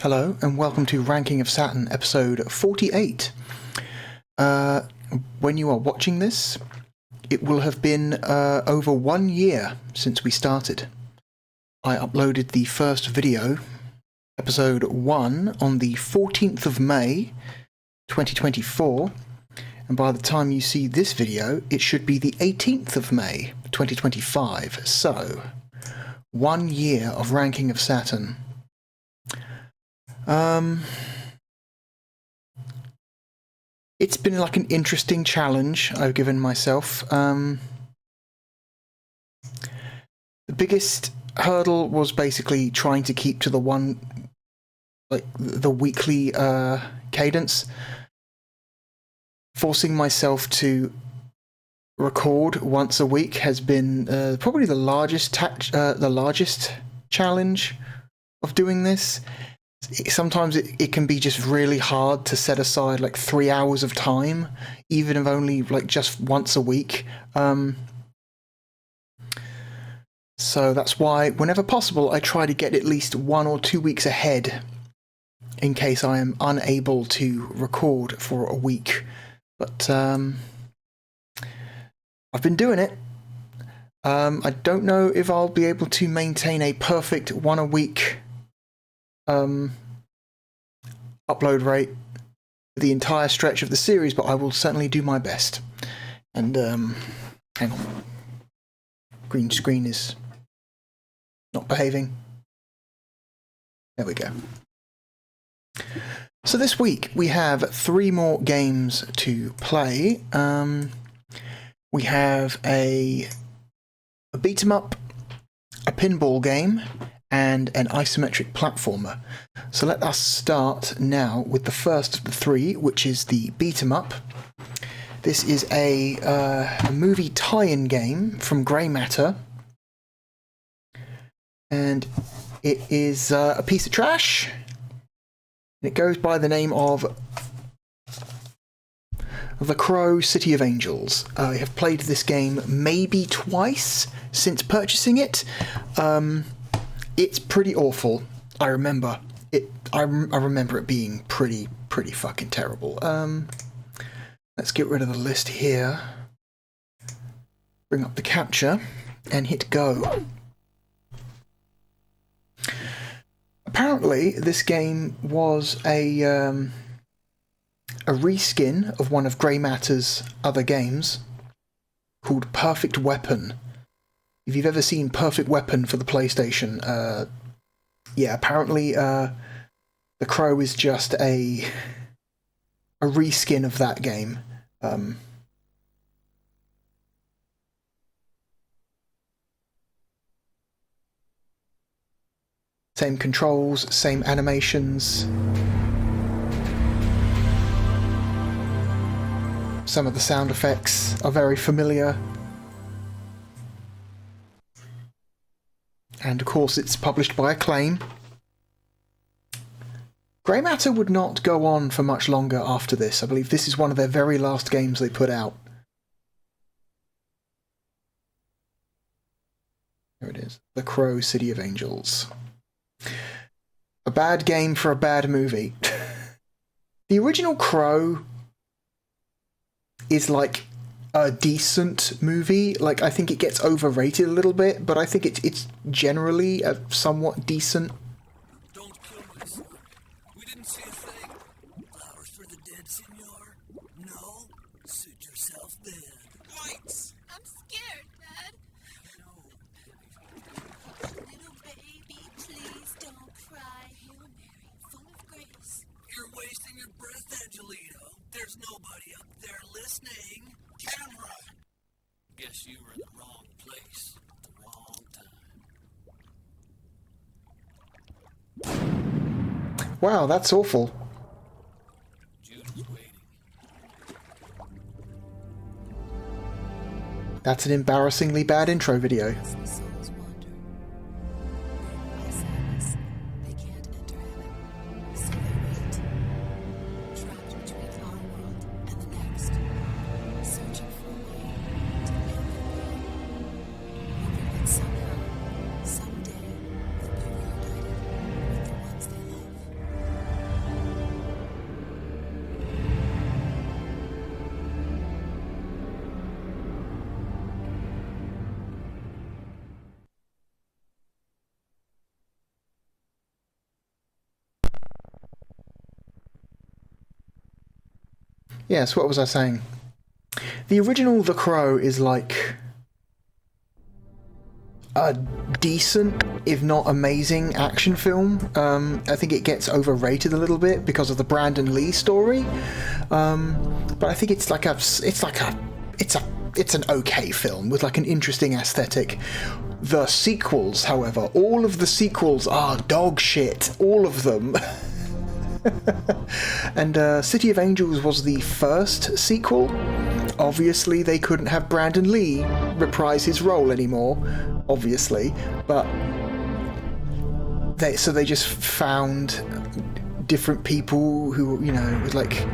Hello and welcome to Ranking of Saturn episode 48. When you are watching this, it will have been over 1 year since we started. I uploaded the first video, episode 1, on the 14th of May 2024, and by the time you see this video it should be the 18th of May 2025, so 1 year of Ranking of Saturn. It's been like an interesting challenge I've given myself. The biggest hurdle was basically trying to keep to the weekly cadence. Forcing myself to record once a week has been probably the largest challenge of doing this. Sometimes it can be just really hard to set aside like 3 hours of time, even if only like just once a week. So that's why whenever possible I try to get at least 1 or 2 weeks ahead in case I am unable to record for a week. But I've been doing it. I don't know if I'll be able to maintain a perfect 1 a week upload rate for the entire stretch of the series, but I will certainly do my best. And hang on, green screen is not behaving. There we go. So this week we have 3 more games to play. We have a beat 'em up, a pinball game, and an isometric platformer. So let us start now with the first of the 3, which is the beat 'em up. This is a movie tie-in game from Grey Matter, and it is a piece of trash. It goes by the name of The Crow City of Angels. I have played this game maybe twice since purchasing it. It's pretty awful. I remember it. I remember it being pretty fucking terrible. Let's get rid of the list here. Bring up the capture and hit go. Apparently, this game was a reskin of one of Grey Matter's other games called Perfect Weapon. If you've ever seen Perfect Weapon for the PlayStation, yeah, apparently The Crow is just a reskin of that game. Same controls, same animations. Some of the sound effects are very familiar. And of course it's published by Acclaim. Grey Matter would not go on for much longer after this. I believe this is one of their very last games they put out. There it is. The Crow City of Angels. A bad game for a bad movie. The original Crow is like a decent movie. Like, I think it gets overrated a little bit, but I think it's generally a somewhat decent. Don't kill my son. We didn't see a thing. Flowers for the dead, senor? No? Suit yourself then. Lights! I'm scared, Dad. No. Little baby, please don't cry. Hail Mary, full of grace. You're wasting your breath, Angelito. There's nobody up there listening. Camera! Guess you were in the wrong place at the wrong time. Wow, that's awful. Jude was waiting. That's an embarrassingly bad intro video. As the souls wander, burdened by sadness, they can't enter heaven, so they wait. Trapped between our world and the next, searching for a way to end their pain. Hoping that somehow, someday, they'll be reunited with the ones they love. Yes, what was I saying? The original The Crow is like a decent, if not amazing, action film. I think it gets overrated a little bit because of the Brandon Lee story. But I think it's an okay film with like an interesting aesthetic. The sequels, however, all of the sequels are dog shit. All of them. And City of Angels was the first sequel. Obviously, they couldn't have Brandon Lee reprise his role anymore, obviously, but they just found different people who, you know, with like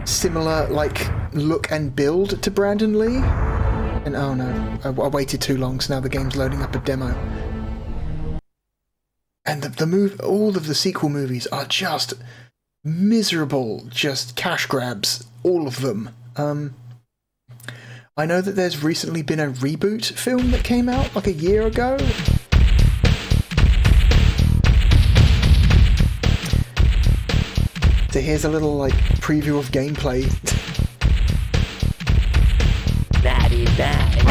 similar like look and build to Brandon Lee. And oh no, I waited too long, so now the game's loading up a demo. And all of the sequel movies are just miserable, just cash grabs, all of them. I know that there's recently been a reboot film that came out like a year ago. So here's a little like preview of gameplay. Daddy, daddy.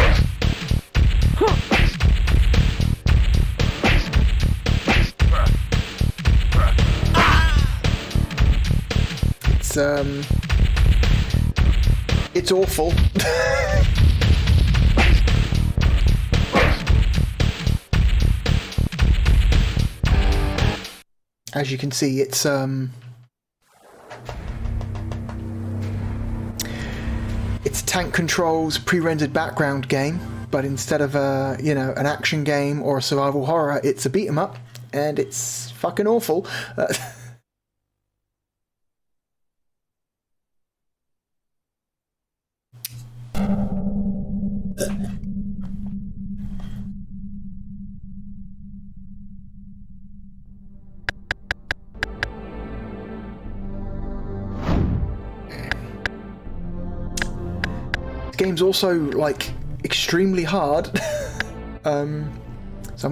It's awful. As you can see, it's tank controls pre-rendered background game, but instead of an action game or a survival horror, it's a beat 'em up, and it's fucking awful. Game's also like extremely hard. So I'm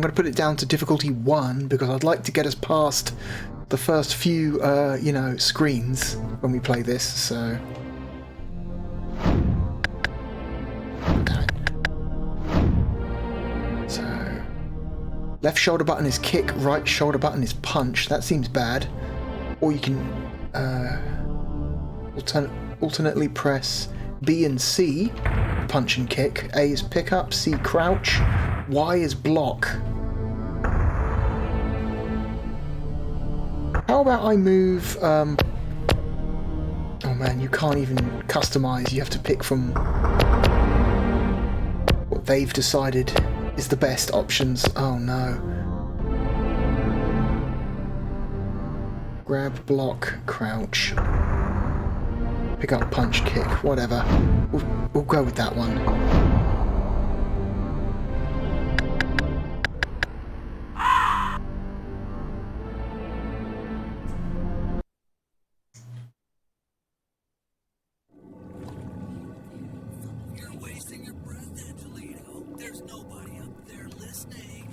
going to put it down to difficulty 1 because I'd like to get us past the first few screens when we play this. So left shoulder button is kick, right shoulder button is punch. That seems bad. Or you can alternately press B and C, punch and kick. A is pick up, C crouch, Y is block. How about I move... Oh man, you can't even customize. You have to pick from what they've decided is the best options. Oh no. Grab, block, crouch. Pick up, punch, kick, whatever. We'll go with that one. You're wasting your breath, Angelito. There's nobody up there listening.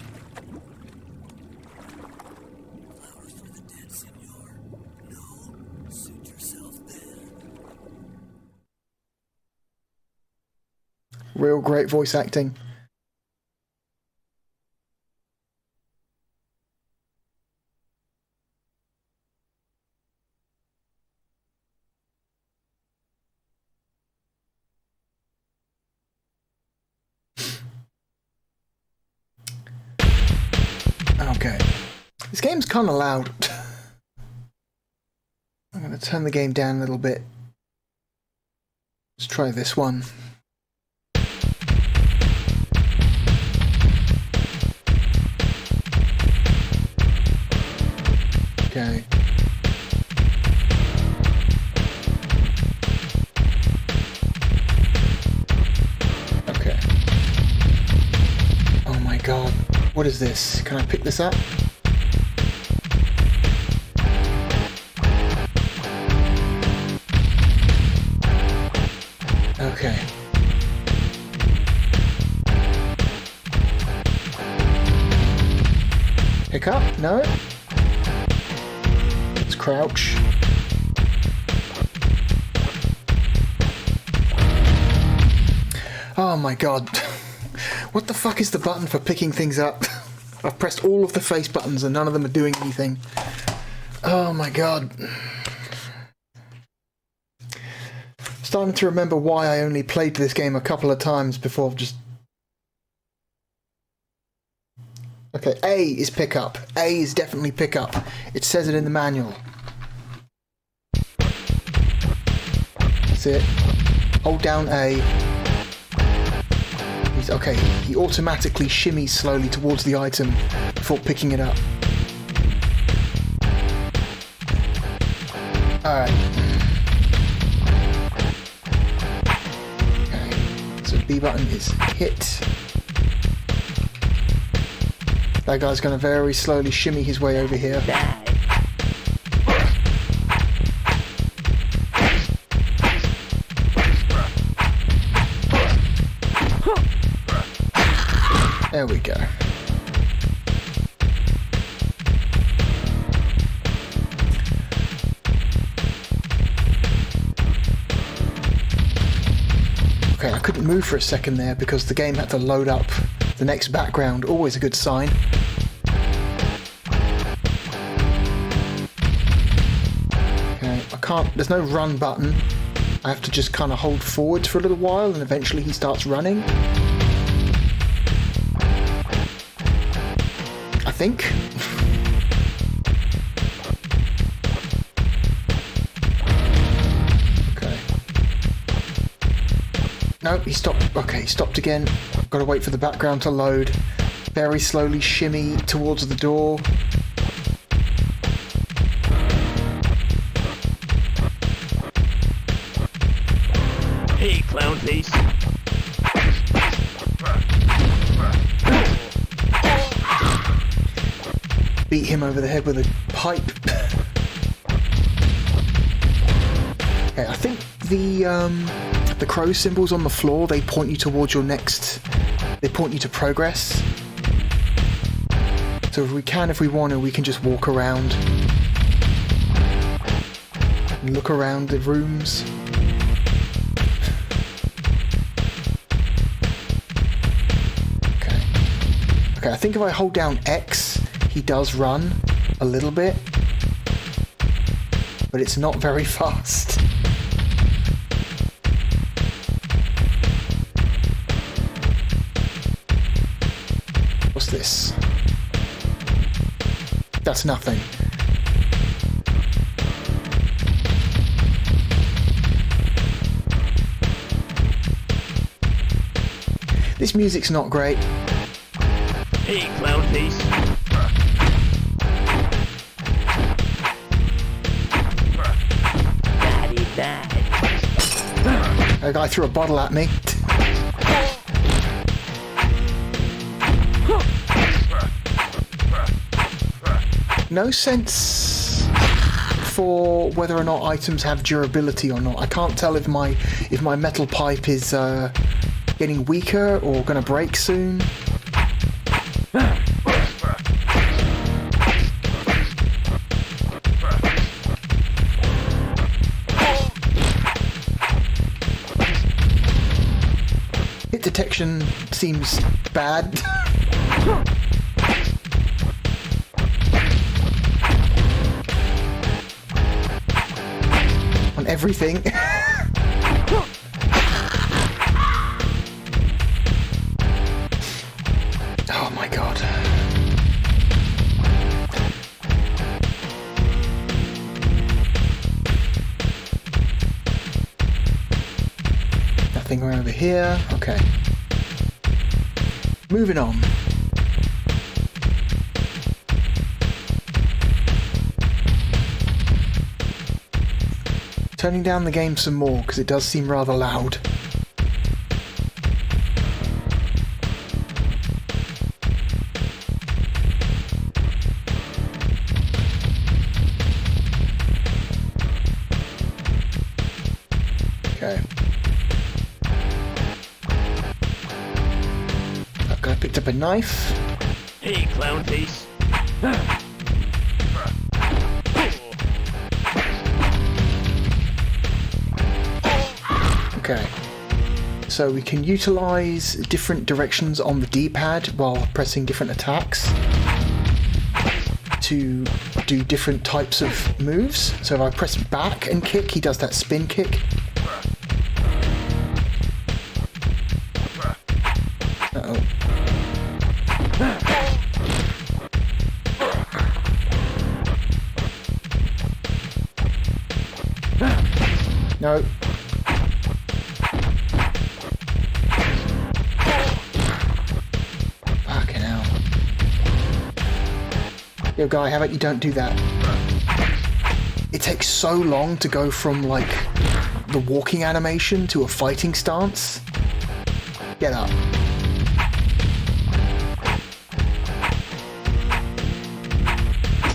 Flowers for the dead, senor. No, suit yourself then. Real great voice acting. Okay. This game's kind of loud. I'm going to turn the game down a little bit. Let's try this one. Okay. Okay. Oh my god. What is this? Can I pick this up? Okay. Pick up? No? Let's crouch. Oh my god. What the fuck is the button for picking things up? I've pressed all of the face buttons and none of them are doing anything. Oh my god. Starting to remember why I only played this game a couple of times before just... Okay, A is pick up. A is definitely pick up. It says it in the manual. That's it. Hold down A. Okay, he automatically shimmies slowly towards the item before picking it up. Alright. Okay, so B button is hit. That guy's going to very slowly shimmy his way over here. There we go. Okay, I couldn't move for a second there because the game had to load up the next background. Always a good sign. Okay, I can't... There's no run button. I have to just kind of hold forward for a little while and eventually he starts running. I think. Okay. No, he stopped. Okay, he stopped again. Got to wait for the background to load. Very slowly shimmy towards the door. Hey, clown face. Beat him over the head with a pipe. Okay, I think the crow symbols on the floor, they point you towards your next... They point you to progress. So if we want to, we can just walk around. And look around the rooms. Okay. Okay, I think if I hold down X, he does run a little bit, but it's not very fast. What's this? That's nothing. This music's not great. Hey, clown face. A guy threw a bottle at me. No sense for whether or not items have durability or not. I can't tell if my metal pipe is getting weaker or gonna break soon. Hit detection seems bad. On everything. Oh my god. Nothing over here. Okay. Moving on. Turning down the game some more because it does seem rather loud. Okay. Okay, I picked up a knife. Hey, clown face. Okay. So we can utilize different directions on the D-pad while pressing different attacks to do different types of moves. So if I press back and kick, he does that spin kick. Uh-oh. No. Fucking hell. Yo, guy, how about you don't do that? It takes so long to go from, like, the walking animation to a fighting stance. Get up.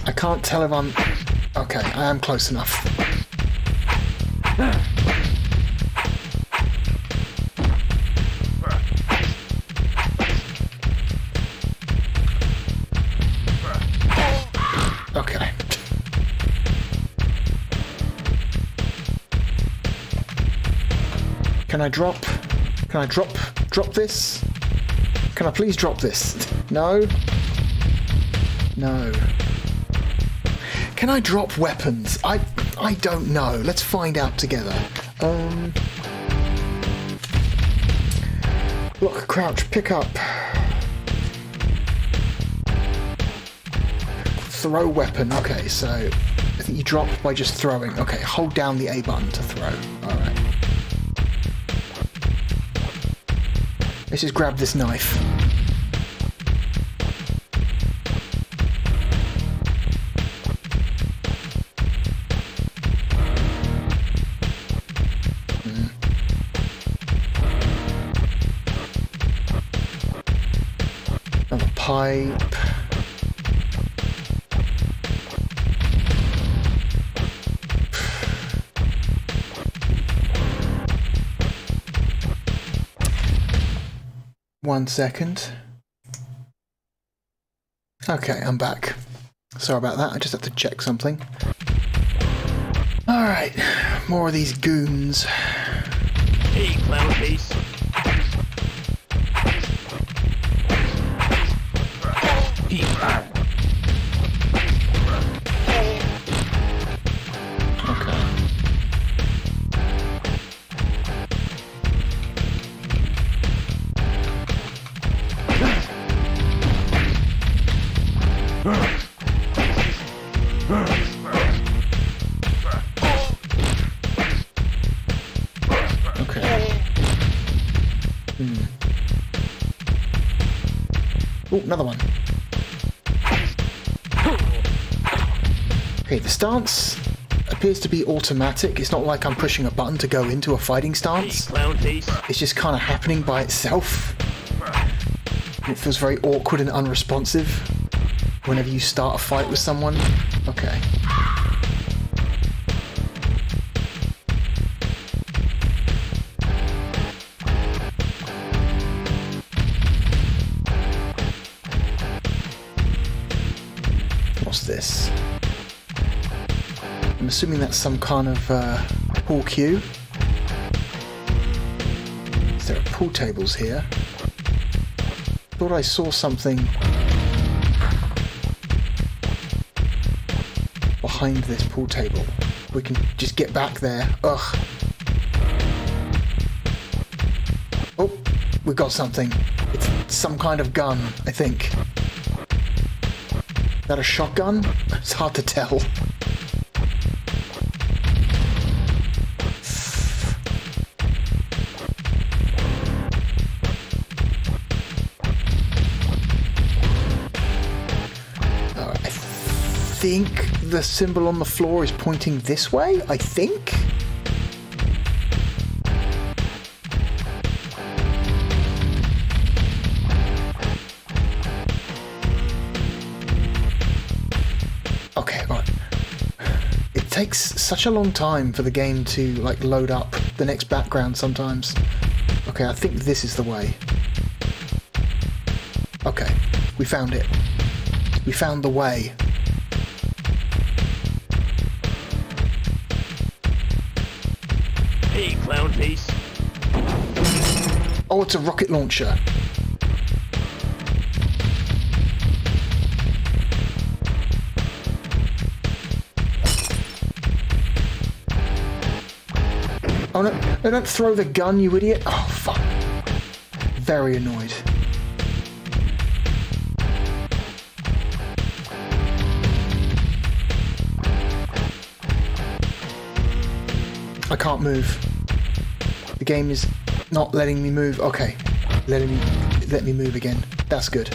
I can't tell if I'm... Okay, I am close enough. Okay. Can I drop this? Can I please drop this? No? No. Can I drop weapons? I don't know. Let's find out together. Block, crouch, pick up. Throw weapon. Okay, so I think you drop by just throwing. Okay, hold down the A button to throw. Alright. Let's just grab this knife. Another pipe. One second. Okay, I'm back. Sorry about that, I just have to check something. Alright, more of these goons. Hey, clown face. Oh, another one. Okay, the stance appears to be automatic. It's not like I'm pushing a button to go into a fighting stance. Clown face. It's just kind of happening by itself. It feels very awkward and unresponsive whenever you start a fight with someone. Okay. What's this? I'm assuming that's some kind of pool cue. There are pool tables here. Thought I saw something behind this pool table. We can just get back there. Ugh. Oh, we got something. It's some kind of gun, I think. Is that a shotgun? It's hard to tell. I think the symbol on the floor is pointing this way, I think? Okay, right. It takes such a long time for the game to, like, load up the next background sometimes. Okay, I think this is the way. Okay, we found it. We found the way. Hey, clown face. Oh, it's a rocket launcher. Oh no, no, don't throw the gun, you idiot. Oh, fuck. Very annoyed. I can't move. The game is not letting me move. Okay, let me move again. That's good.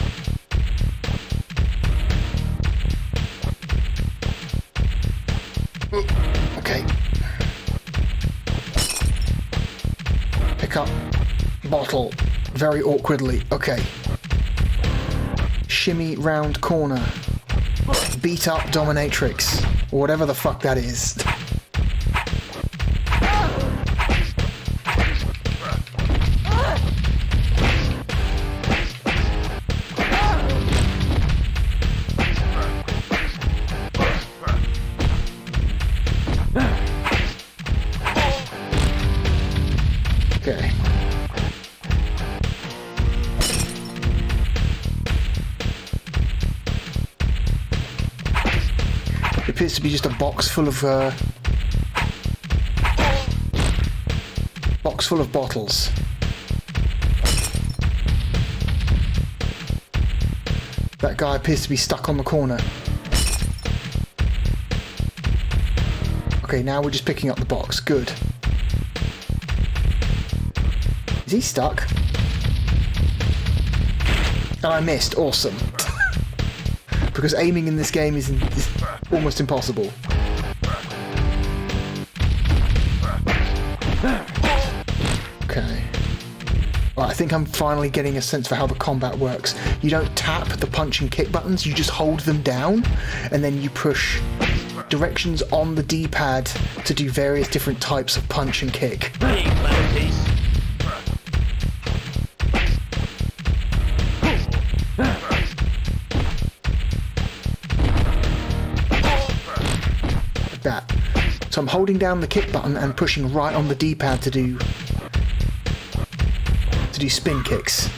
Okay. Pick up bottle very awkwardly. Okay. Shimmy round corner. Beat up dominatrix. Or whatever the fuck that is. Okay. It appears to be just a box full of bottles. That guy appears to be stuck on the corner. Okay, now we're just picking up the box. Good. Is he stuck? And I missed. Awesome. Because aiming in this game is almost impossible. Okay. Well, I think I'm finally getting a sense for how the combat works. You don't tap the punch and kick buttons, you just hold them down, and then you push directions on the D-pad to do various different types of punch and kick. Hey, clown face. That. So I'm holding down the kick button and pushing right on the D-pad to do spin kicks.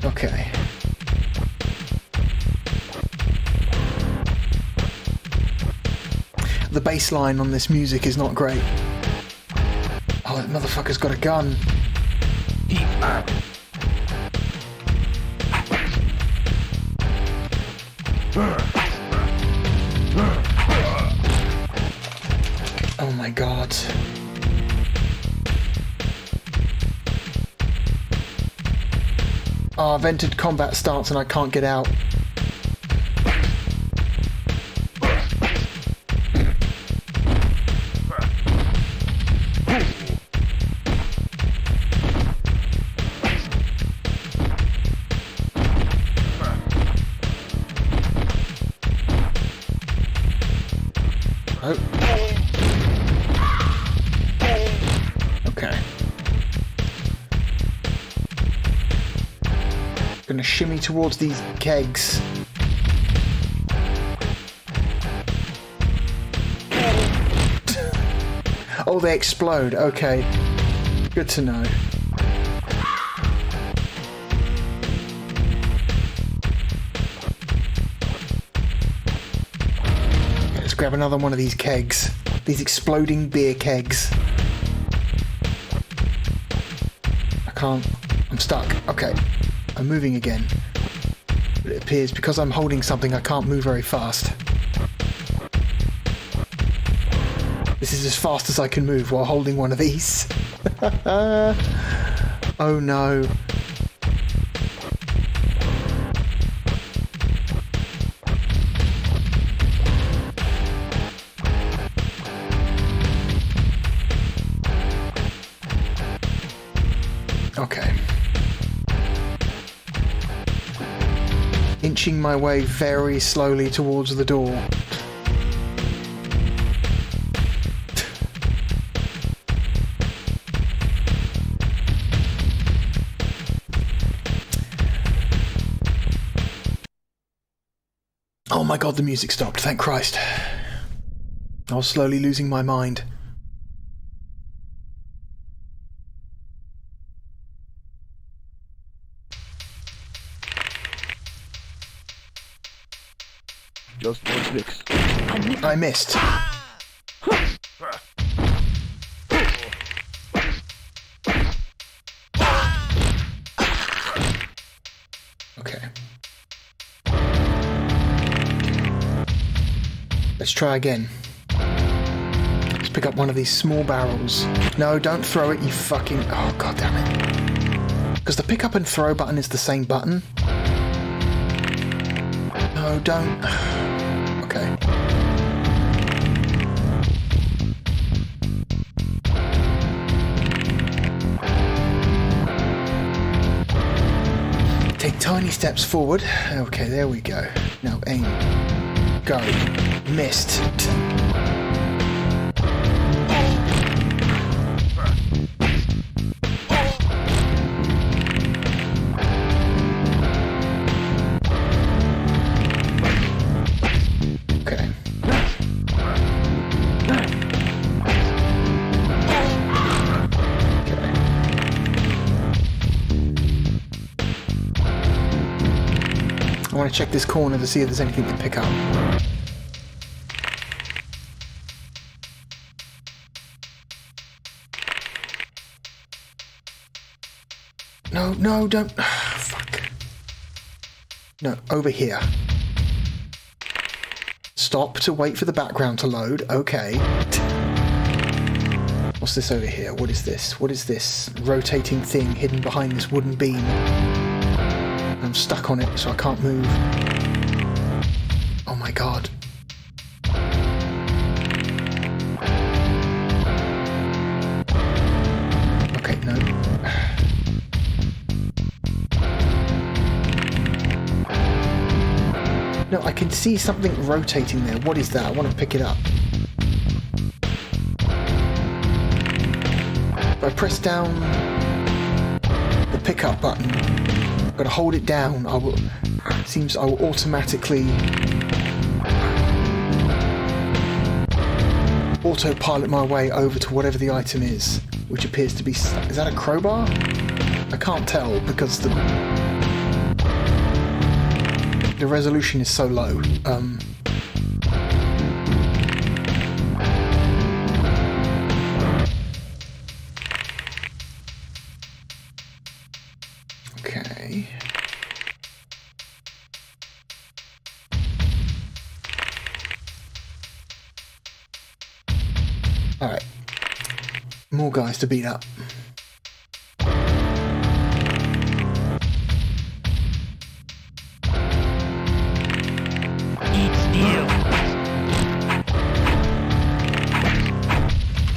Okay. The bass line on this music is not great. Oh, that motherfucker's got a gun. Oh my god. Ah, vented combat starts and I can't get out. Oh. Okay. Gonna shimmy towards these kegs. Oh, they explode. Okay. Good to know. Okay, let's grab another one of these kegs. These exploding beer kegs. I can't. I'm stuck. Okay. I'm moving again. But it appears because I'm holding something I can't move very fast. This is as fast as I can move while holding one of these. Oh no. Okay. Inching my way very slowly towards the door. Oh my god, the music stopped, thank Christ. I was slowly losing my mind. Just more sticks. I missed. Okay. Let's try again. Let's pick up one of these small barrels. No, don't throw it, you fucking... Oh, god damn it. Because the pick up and throw button is the same button. No, don't... Okay. Take tiny steps forward. Okay, there we go. Now aim. Go. Missed. Okay. I want to check this corner to see if there's anything to pick up. No, no, don't... Fuck. No, over here. Stop to wait for the background to load. Okay. What's this over here? What is this? What is this rotating thing hidden behind this wooden beam? I'm stuck on it, so I can't move. Oh my god. Okay, no. No, I can see something rotating there. What is that? I want to pick it up. If I press down the pickup button, I've got to hold it down. Seems I will automatically autopilot my way over to whatever the item is, which appears to be... Is that a crowbar? I can't tell because the resolution is so low. Okay. Alright. More guys to beat up.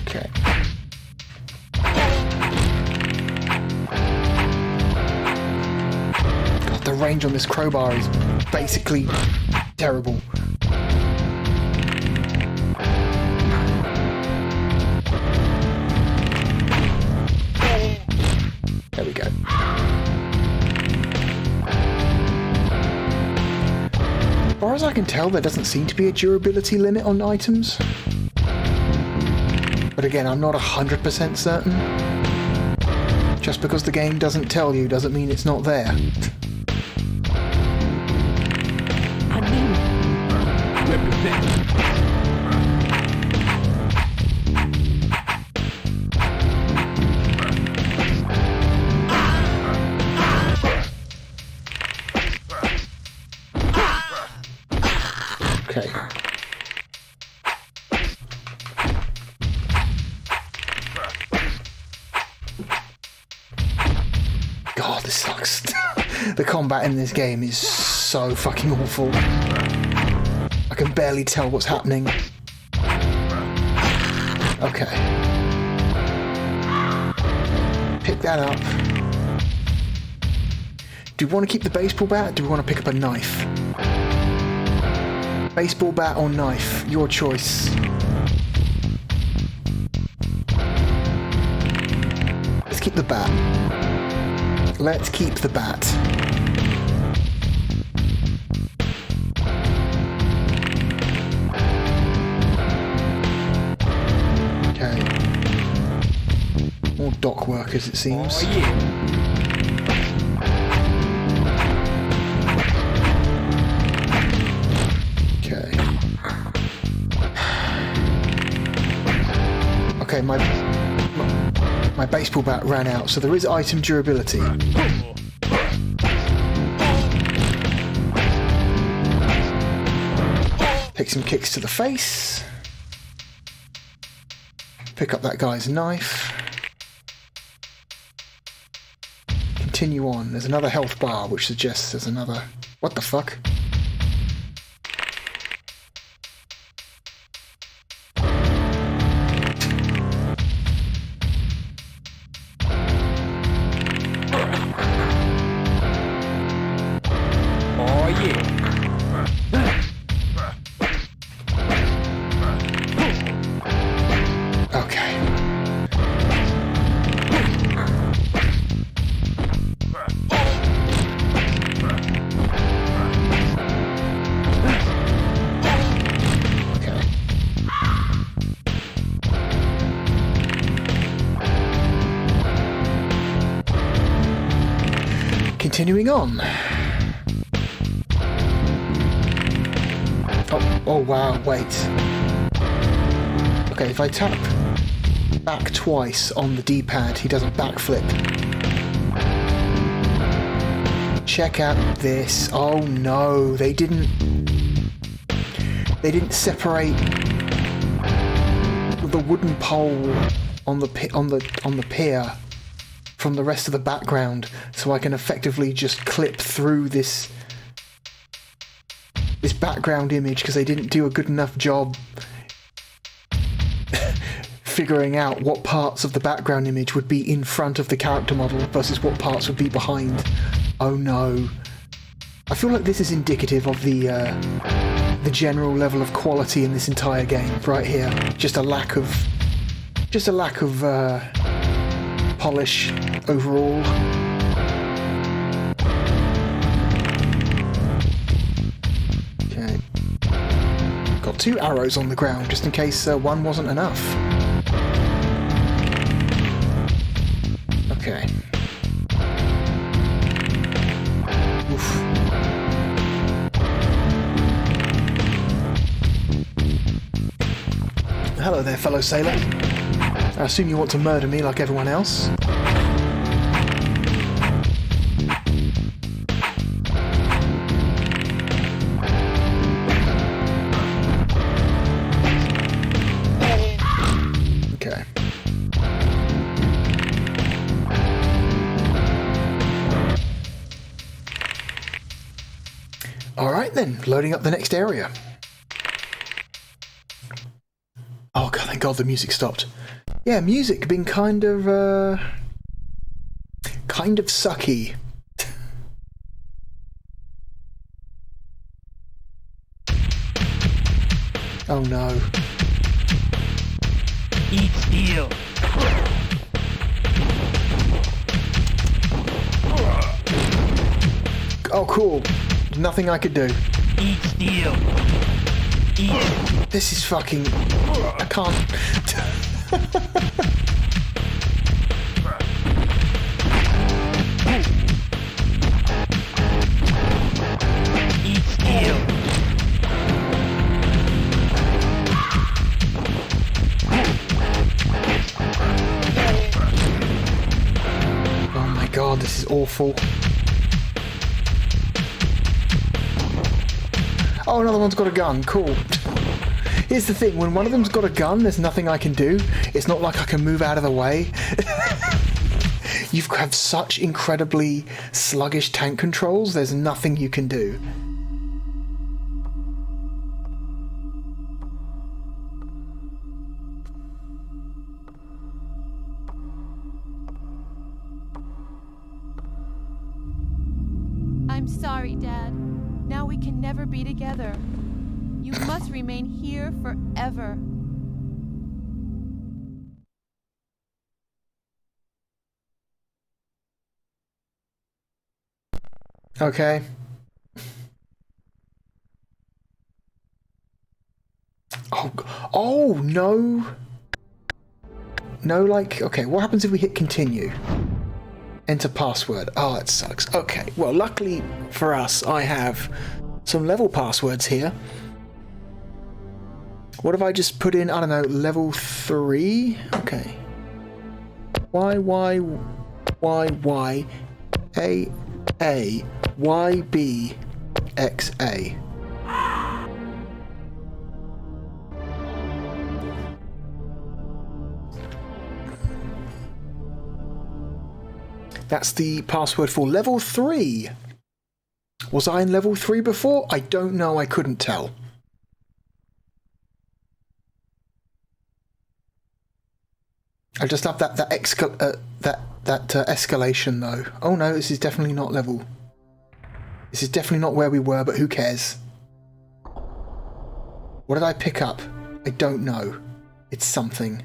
Okay. God, the range on this crowbar is basically terrible. There we go. As far as I can tell, there doesn't seem to be a durability limit on items. But again, I'm not 100% certain. Just because the game doesn't tell you doesn't mean it's not there. Okay. God, this sucks. The combat in this game is so fucking awful. I can barely tell what's happening. Okay. Pick that up. Do we want to keep the baseball bat? Do we want to pick up a knife? Baseball bat or knife? Your choice. Let's keep the bat. Let's keep the bat. Okay. More dock workers, it seems. Oh, yeah. Okay. Okay, my baseball bat ran out, so there is item durability. Take some kicks to the face. Pick up that guy's knife. Continue on. There's another health bar, which suggests there's another... What the fuck? Oh yeah. Okay. Okay. Continuing on. Oh wow, wait. Okay, if I tap back twice on the D-pad, he does a backflip. Check out this. Oh no, they didn't separate the wooden pole on the pier from the rest of the background, so I can effectively just clip through this background image, because they didn't do a good enough job figuring out what parts of the background image would be in front of the character model versus what parts would be behind. Oh no. I feel like this is indicative of the general level of quality in this entire game right here. Just a lack of polish overall. Okay. Got 2 arrows on the ground just in case one wasn't enough. Okay. Oof. Hello there, fellow sailor. I assume you want to murder me like everyone else. Okay. Alright then, loading up the next area. Oh god, thank god the music stopped. Yeah, music been kind of sucky. Oh no. Eat steel. Oh cool. Nothing I could do. Eat steel. Eat. This is fucking... I can't... Eat steel. Oh my god, this is awful. Oh, another one's got a gun. Cool. Here's the thing, when one of them's got a gun, there's nothing I can do. It's not like I can move out of the way. You have such incredibly sluggish tank controls, there's nothing you can do. I'm sorry, Dad. Now we can never be together. You must remain here forever. Okay. Oh no. No, like, okay, what happens if we hit continue? Enter password. Oh, that sucks. Okay, well, luckily for us, I have some level passwords here. What if I just put in, I don't know, level 3? Okay. Y, A, Y, B, X, A. That's the password for level 3. Was I in level 3 before? I don't know, I couldn't tell. I just love that escalation though. Oh no, this is definitely not level. This is definitely not where we were, but who cares? What did I pick up? I don't know. It's something.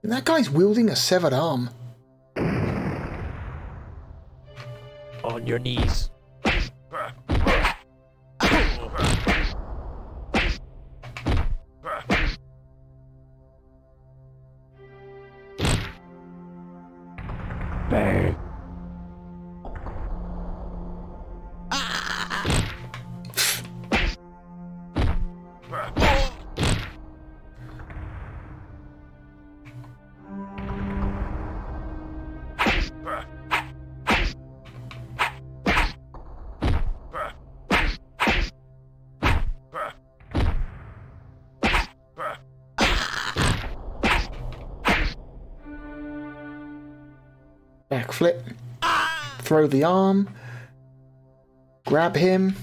And that guy's wielding a severed arm. On your knees. Bang. Backflip. Throw the arm. Grab him.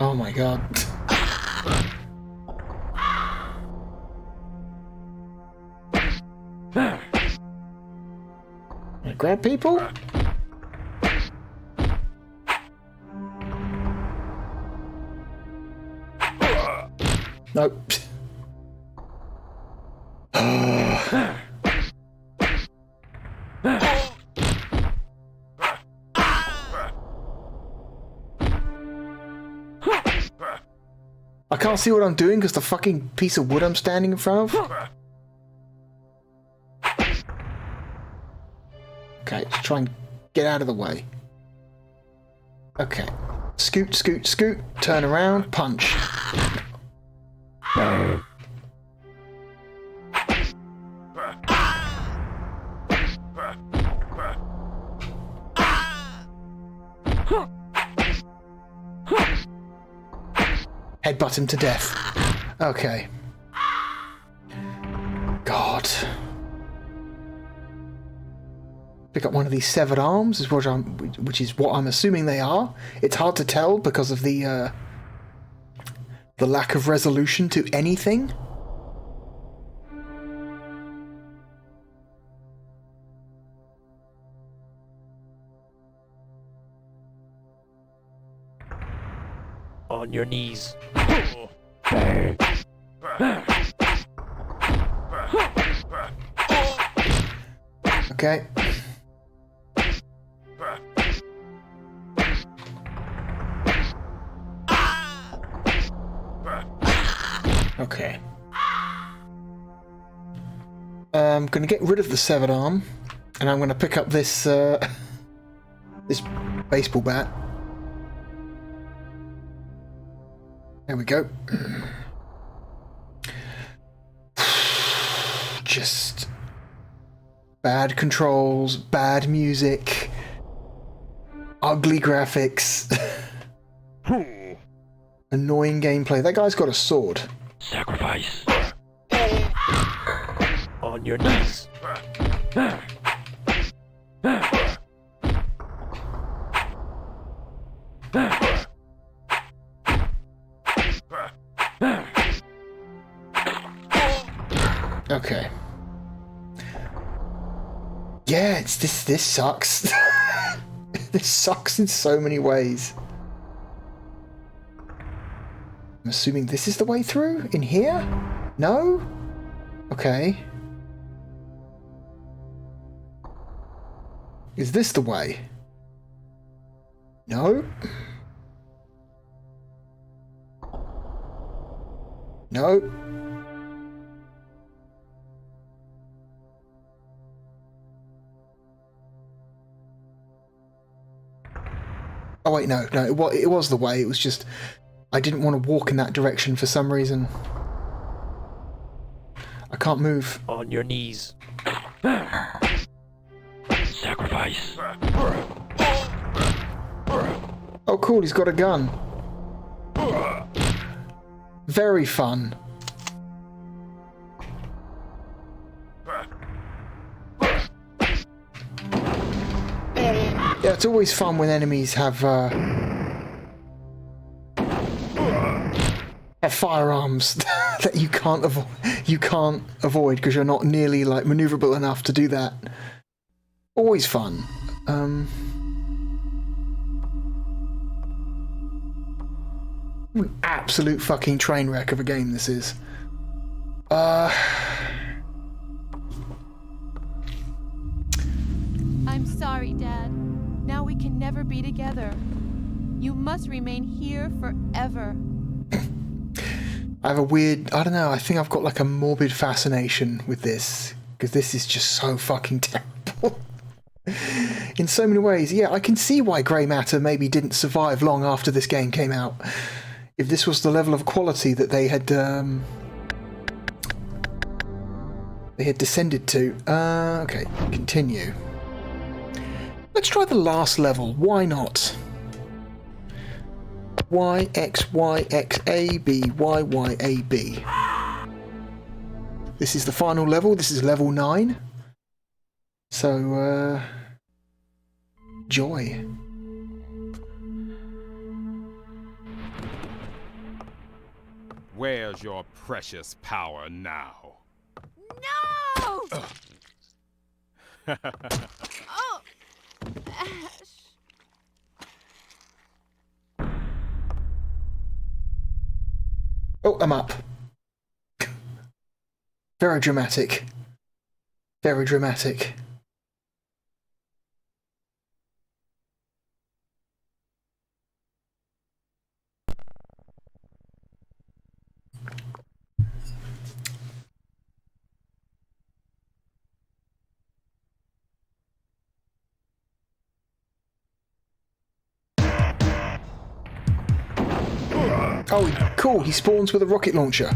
Oh my god. Grab people? Nope. I can't see what I'm doing because the fucking piece of wood I'm standing in front of. Okay, let's try and get out of the way. Okay. Scoot, scoot, scoot. Turn around. Punch. Headbutt him to death. Okay. God. Pick up one of these severed arms, which is what I'm assuming they are. It's hard to tell because of the lack of resolution to anything. On your knees. Okay. Okay. I'm going to get rid of the severed arm, and I'm going to pick up this this baseball bat. There we go. Just bad controls, bad music, ugly graphics, annoying gameplay. That guy's got a sword. Sacrifice. On your knees. Okay. Yeah, it's this sucks. This sucks in so many ways. I'm assuming this is the way through? In here? No? Okay. Is this the way? No. Oh wait, no, it was the way. It was just I didn't want to walk in that direction for some reason. I can't move. On your knees. Sacrifice. Oh cool, he's got a gun. Very fun. Yeah, it's always fun when enemies have firearms that you can't avoid because you're not nearly like maneuverable enough to do that. Always fun. An absolute fucking train wreck of a game this is. I'm sorry, Dad. Now we can never be together. You must remain here forever. I have a weird, I don't know, I think I've got like a morbid fascination with this, because this is just so fucking terrible. In so many ways. Yeah, I can see why Grey Matter maybe didn't survive long after this game came out. If this was the level of quality that they had descended to. Okay, continue. Let's try the last level. Why not? Y, X, Y, X, A, B, Y, Y, A, B. This is the final level. This is level 9. So, joy. Where's your precious power now? No! Oh! Ash. Oh, I'm up. Very dramatic. Very dramatic. Oh, cool. He spawns with a rocket launcher.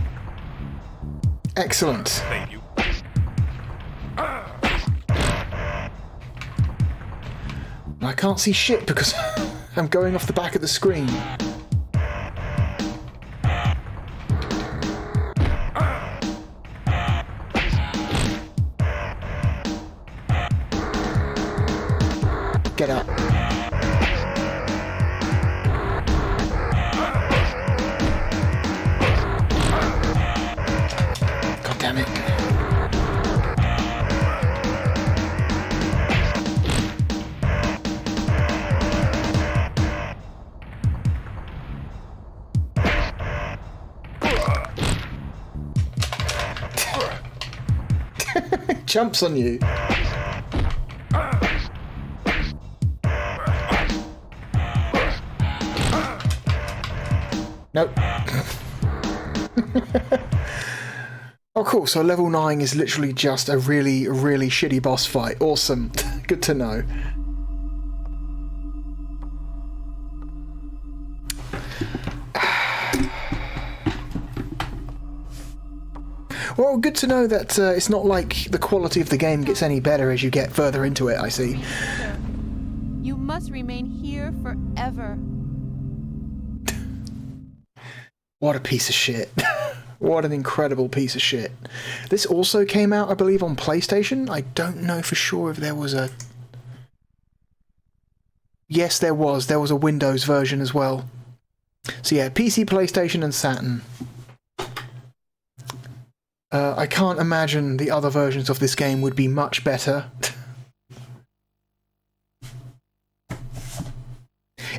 Excellent. Thank you. I can't see shit because I'm going off the back of the screen. Get up. God damn it. Jumps on you. Nope. Oh, cool. So level 9 is literally just a really, really shitty boss fight. Awesome. Good to know. Well, good to know that it's not like the quality of the game gets any better as you get further into it, I see. You must remain here forever. What a piece of shit. What an incredible piece of shit. This also came out, I believe, on PlayStation. I don't know for sure if there was a... Yes, there was. There was a Windows version as well. So yeah, PC, PlayStation, and Saturn. I can't imagine the other versions of this game would be much better.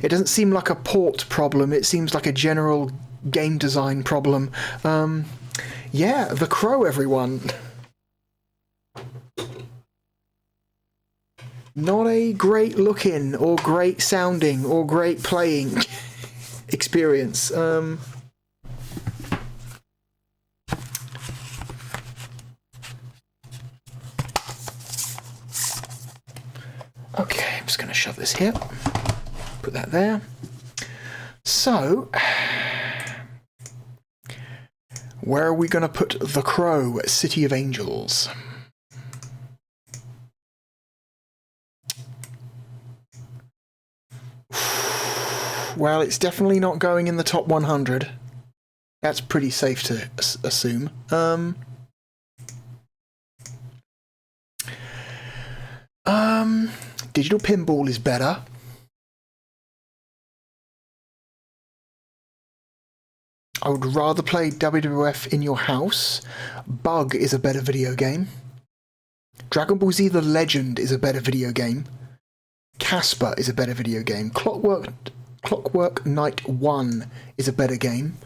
It doesn't seem like a port problem. It seems like a general game design problem. Yeah, The Crow, everyone. Not a great looking or great sounding or great playing experience. shove this here. Put that there. So, where are we going to put The Crow, City of Angels? Well, it's definitely not going in the top 100. That's pretty safe to assume. Digital Pinball is better. I would rather play WWF in your house. Bug is a better video game. Dragon Ball Z The Legend is a better video game. Casper is a better video game. Clockwork Knight 1 is a better game.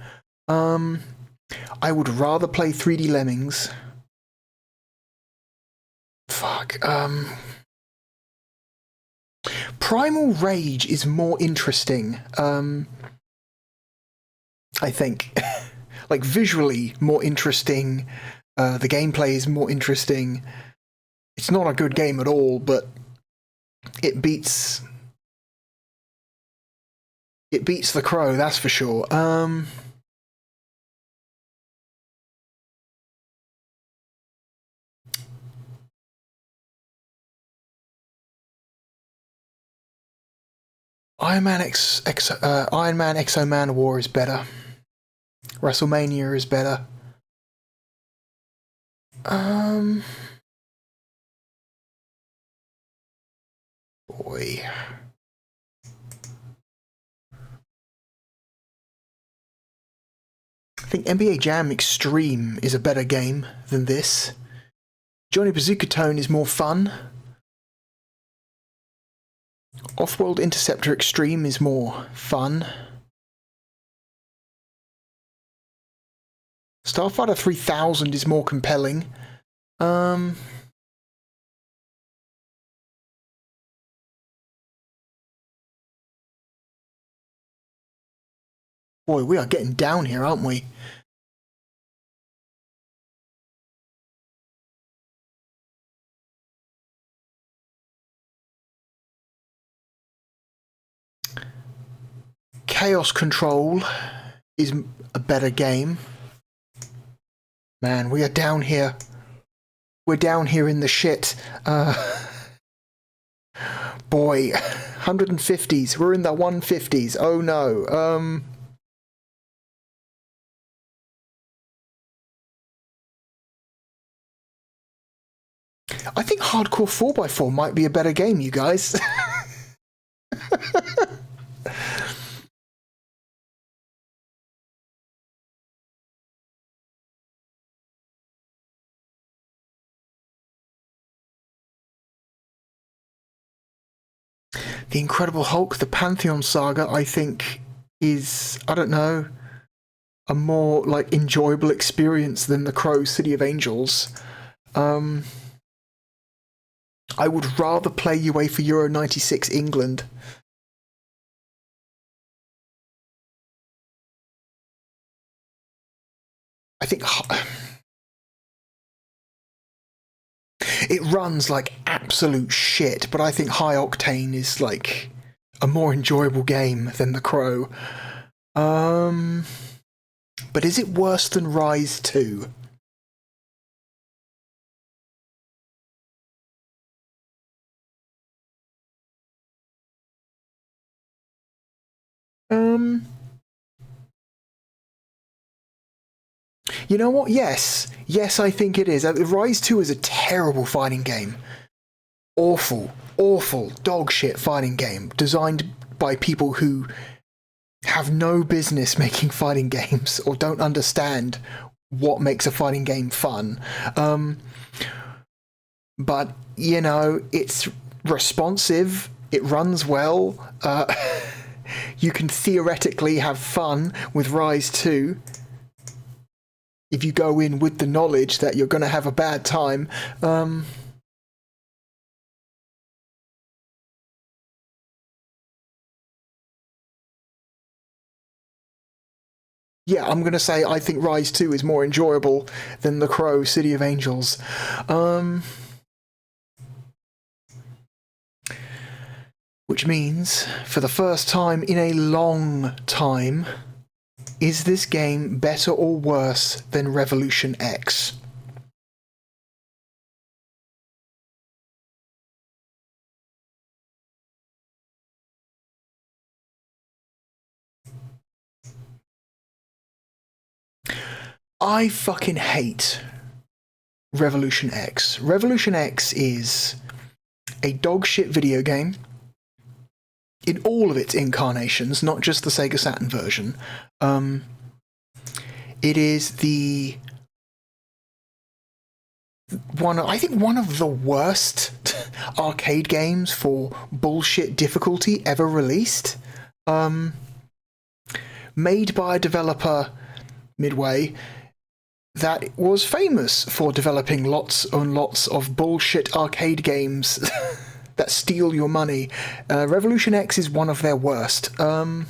I would rather play 3D Lemmings. Fuck. Primal Rage is more interesting. I think. Like, visually more interesting. The gameplay is more interesting. It's not a good game at all, but it beats The Crow, that's for sure. Iron Man Exo Man War is better. WrestleMania is better. Boy. I think NBA Jam Extreme is a better game than this. Johnny Bazooka Tone is more fun. Off-World Interceptor Extreme is more fun. Starfighter 3000 is more compelling. Boy, we are getting down here, aren't we? Chaos Control is a better game. Man, we are down here. We're down here in the shit. Boy, 150s. We're in the 150s. Oh no. I think Hardcore 4x4 might be a better game, you guys. The Incredible Hulk, the Pantheon Saga, I think is, I don't know, a more like enjoyable experience than The Crow, City of Angels. I would rather play UEFA Euro 96 England. I think it runs like absolute shit, but I think High Octane is like a more enjoyable game than The Crow. But is it worse than Rise 2? You know what? Yes. Yes, I think it is. Rise 2 is a terrible fighting game. Awful, awful, dog shit fighting game. Designed by people who have no business making fighting games or don't understand what makes a fighting game fun. But, you know, it's responsive. It runs well. You can theoretically have fun with Rise 2. If you go in with the knowledge that you're going to have a bad time. Yeah, I'm going to say I think Rise 2 is more enjoyable than The Crow, City of Angels. Which means, for the first time in a long time, is this game better or worse than Revolution X? I fucking hate Revolution X. Revolution X is a dogshit video game in all of its incarnations, not just the Sega Saturn version. It is one of the worst arcade games for bullshit difficulty ever released. Made by a developer, Midway, that was famous for developing lots and lots of bullshit arcade games that steal your money. Revolution X is one of their worst. I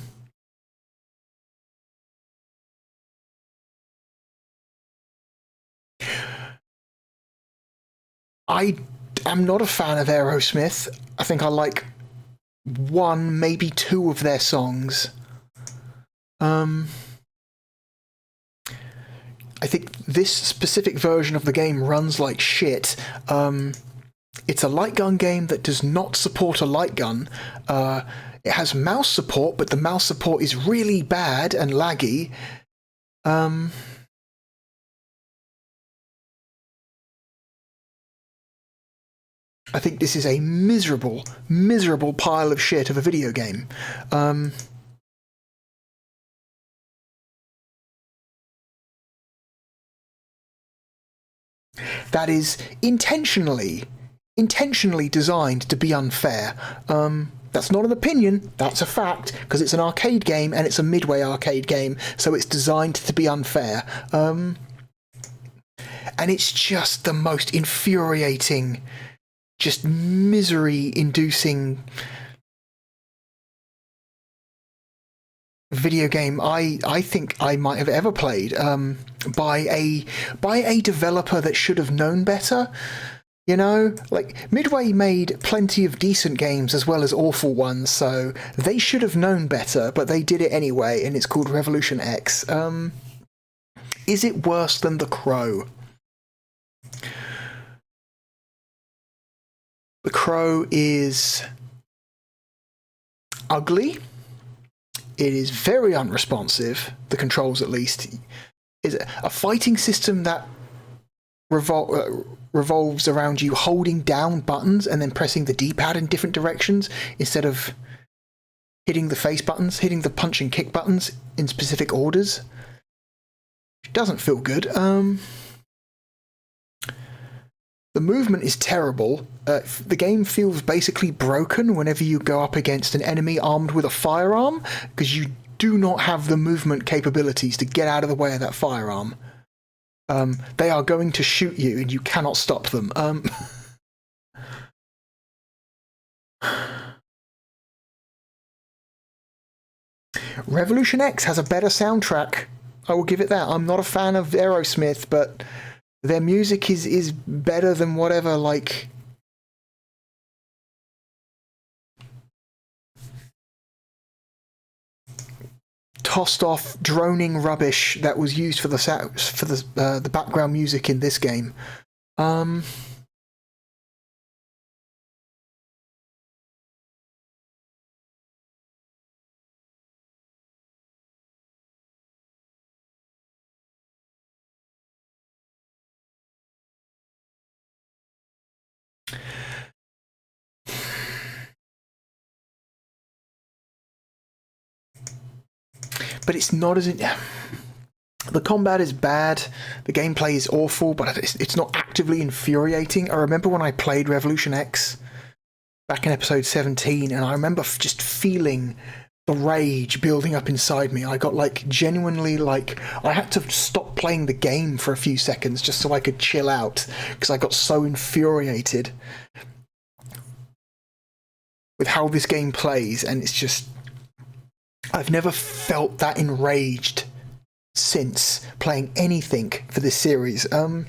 am not a fan of Aerosmith. I think I like one, maybe two of their songs. I think this specific version of the game runs like shit. It's a light gun game that does not support a light gun. It has mouse support, but the mouse support is really bad and laggy. I think this is a miserable, miserable pile of shit of a video game. That is intentionally designed to be unfair. That's not an opinion, that's a fact, because it's an arcade game and it's a Midway arcade game, so it's designed to be unfair. And it's just the most infuriating, just misery-inducing video game I think I might have ever played, by a developer that should have known better. You know, like, Midway made plenty of decent games as well as awful ones, so they should have known better, but they did it anyway, and it's called Revolution X. Is it worse than The Crow? The Crow is ugly. It is very unresponsive, the controls at least. Is a fighting system that revolves around you holding down buttons and then pressing the D-pad in different directions instead of hitting the face buttons, hitting the punch and kick buttons in specific orders. It doesn't feel good. The movement is terrible. The game feels basically broken whenever you go up against an enemy armed with a firearm, because you do not have the movement capabilities to get out of the way of that firearm. They are going to shoot you and you cannot stop them. Revolution X has a better soundtrack. I will give it that. I'm not a fan of Aerosmith, but their music is better than whatever, like, tossed off droning rubbish that was used for the background music in this game. But it's not as the combat is bad, the gameplay is awful, but it's not actively infuriating. I remember when I played Revolution X back in episode 17, and I remember just feeling the rage building up inside me. I got, like, genuinely, like, I had to stop playing the game for a few seconds just so I could chill out, because I got so infuriated with how this game plays, and it's just, I've never felt that enraged since playing anything for this series. Of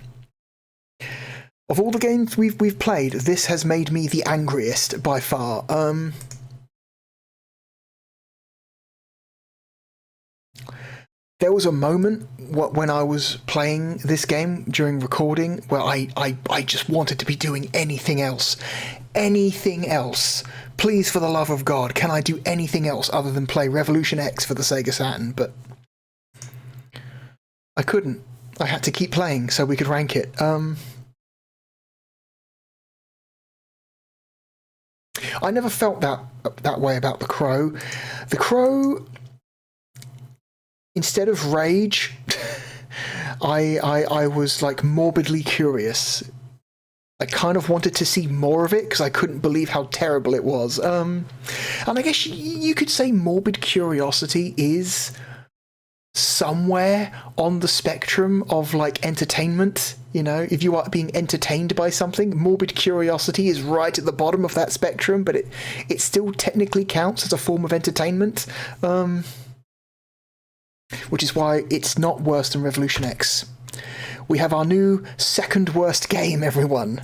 all the games we've played, this has made me the angriest by far. There was a moment when I was playing this game during recording where I just wanted to be doing anything else. Anything else. Please, for the love of God, can I do anything else other than play Revolution X for the Sega Saturn? But I couldn't. I had to keep playing so we could rank it. I never felt that way about the Crow. The Crow, instead of rage, I was like morbidly curious. I kind of wanted to see more of it because I couldn't believe how terrible it was. And I guess you could say morbid curiosity is somewhere on the spectrum of like entertainment. You know, if you are being entertained by something, morbid curiosity is right at the bottom of that spectrum, but it still technically counts as a form of entertainment. Which is why it's not worse than Revolution X. We have our new second worst game, everyone.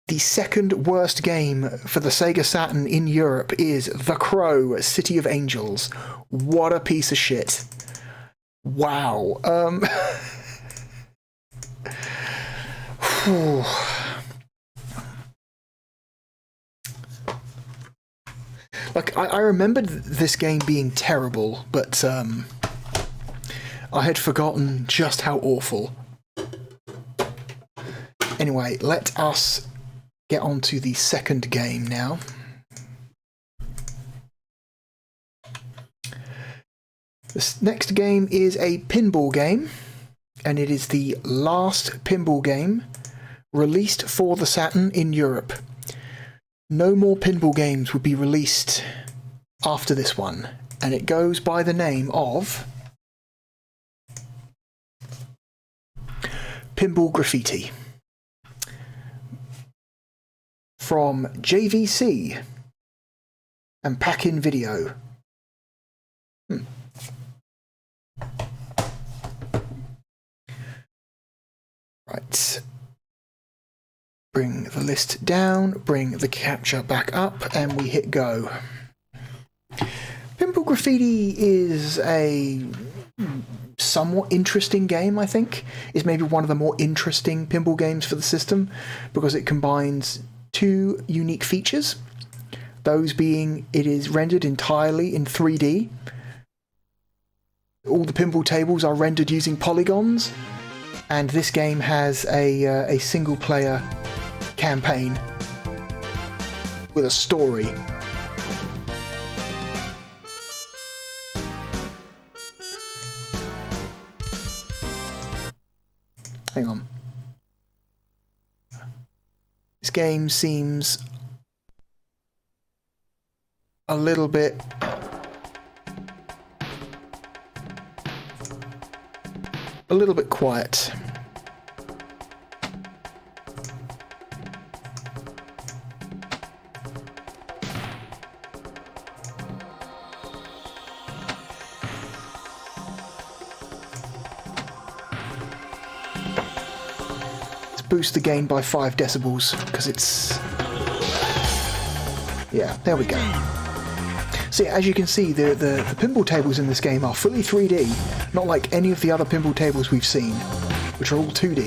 The second worst game for the Sega Saturn in Europe is The Crow, City of Angels. What a piece of shit. Wow. Like, I remembered this game being terrible, but I had forgotten just how awful. Anyway, let us get on to the second game now. This next game is a pinball game, and it is the last pinball game released for the Saturn in Europe. No more pinball games would be released after this one, and it goes by the name of Pinball Graffiti from JVC and Pack-In Video. Right. Bring the list down, bring the capture back up, and we hit go. Pinball Graffiti is a somewhat interesting game, I think. It's maybe one of the more interesting pinball games for the system because it combines two unique features. Those being, it is rendered entirely in 3D. All the pinball tables are rendered using polygons, and this game has a single-player campaign with a story. Hang on. This game seems a little bit quiet. Boost the gain by 5 decibels because it's... Yeah, there we go. So yeah, as you can see, the pinball tables in this game are fully 3D, not like any of the other pinball tables we've seen, which are all 2D.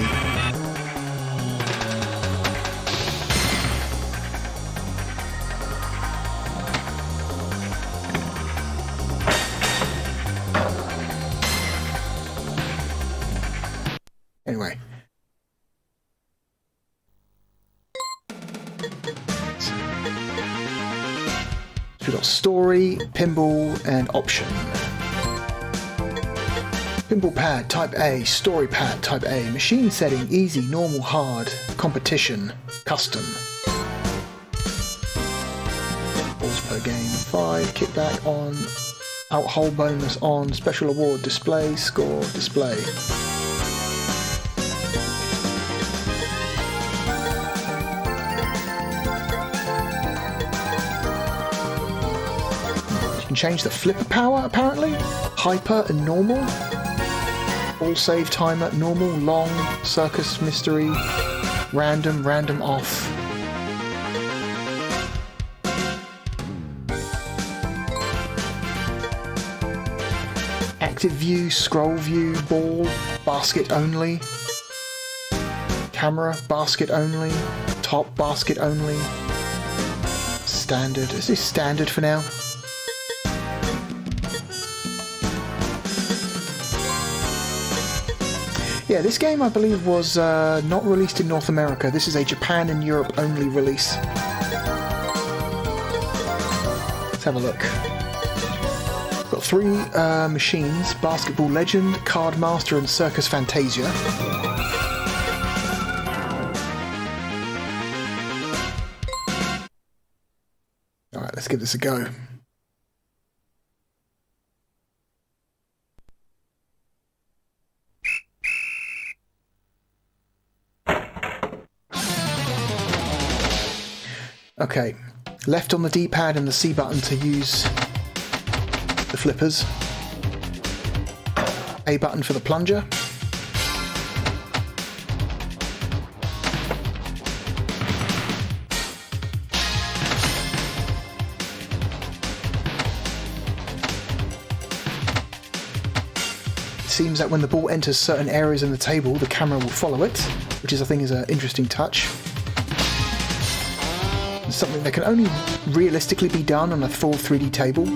Anyway. We've got story, pinball, and option. Pinball pad type A, story pad type A, machine setting easy, normal, hard, competition, custom. Balls per game 5, kickback on, out hole bonus on, special award display, score display. Change the flipper power apparently. Hyper and normal. All save timer, normal, long, circus, mystery, random, random off. perspective view, scroll view, ball, basket only, camera, basket only, top, basket only, standard. Is this standard for now? Yeah, this game I believe was not released in North America. This is a Japan and Europe only release. Let's have a look. Got 3 machines: Basketball Legend, Card Master, and Circus Fantasia. Alright, let's give this a go. Okay, left on the D-pad and the C button to use the flippers. A button for the plunger. It seems that when the ball enters certain areas in the table, the camera will follow it, which is, I think, is an interesting touch. Something that can only realistically be done on a full 3D table.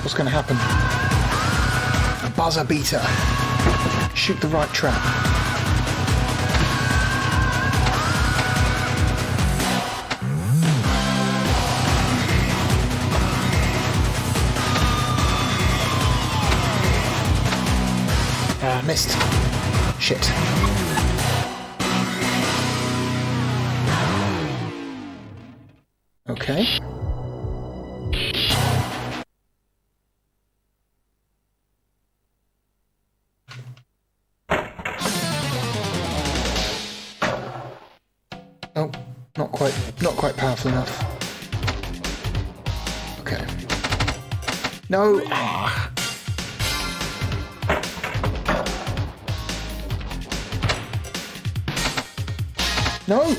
What's going to happen? A buzzer beater. Shoot the right trap. Missed. Shit. Okay. Oh, not quite powerful enough. Okay. No. Ah. No!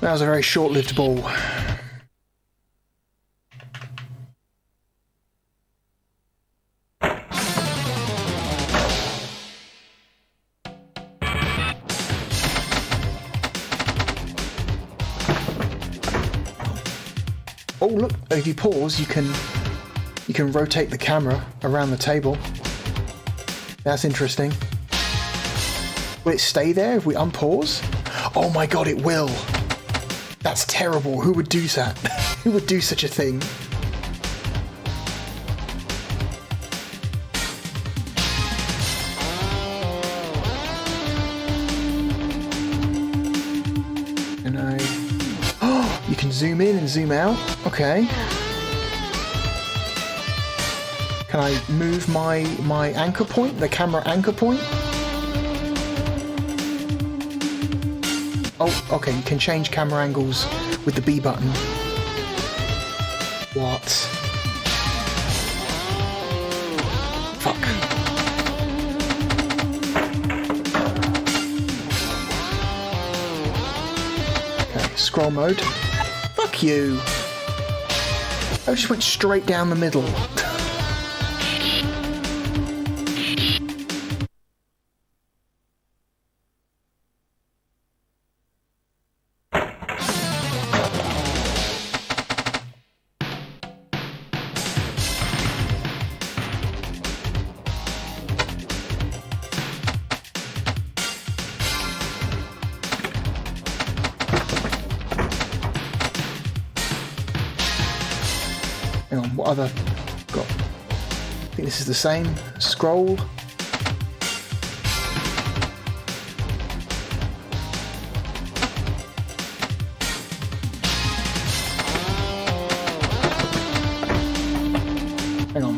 That was a very short-lived ball. Oh look, if you pause you can rotate the camera around the table. That's interesting. Will it stay there if we unpause? Oh my god, it will! That's terrible. Who would do that? Who would do such a thing? And oh, you can zoom in and zoom out. Okay. Can I move my anchor point, the camera anchor point? Oh, okay, you can change camera angles with the B button. What? Fuck. Okay, scroll mode. Fuck you! I just went straight down the middle. Hang on, what other got? I think this is the same. Scroll. Hang on.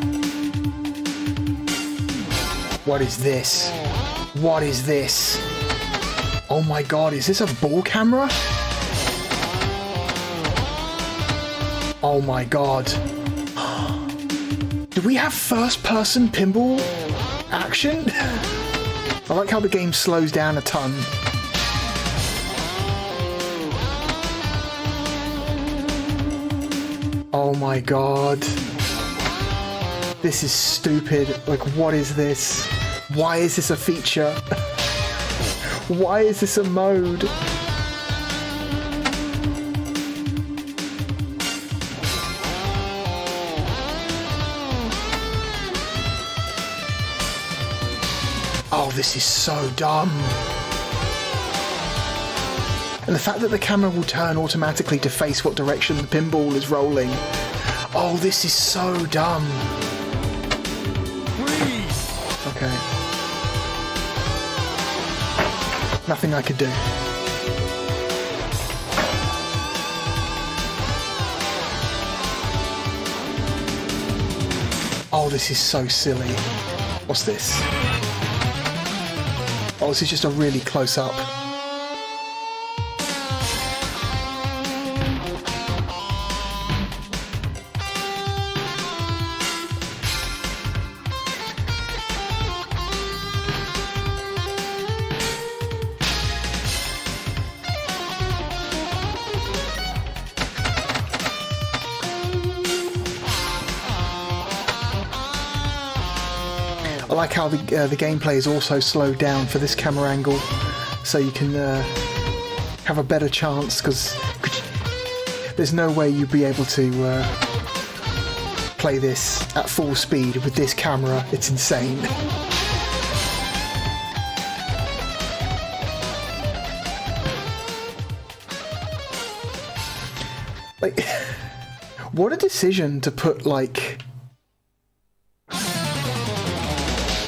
What is this? What is this? Oh my god, is this a ball camera? Oh my god. Do we have first-person pinball action? I like how the game slows down a ton. Oh my god. This is stupid. Like, what is this? Why is this a feature? Why is this a mode? Oh, this is so dumb. And the fact that the camera will turn automatically to face what direction the pinball is rolling. Oh, this is so dumb. Okay. Nothing I could do. Oh, this is so silly. What's this? Oh, this is just a really close up. I like how the gameplay is also slowed down for this camera angle, so you can have a better chance, because there's no way you'd be able to play this at full speed with this camera. It's insane. Like, what a decision to put, like,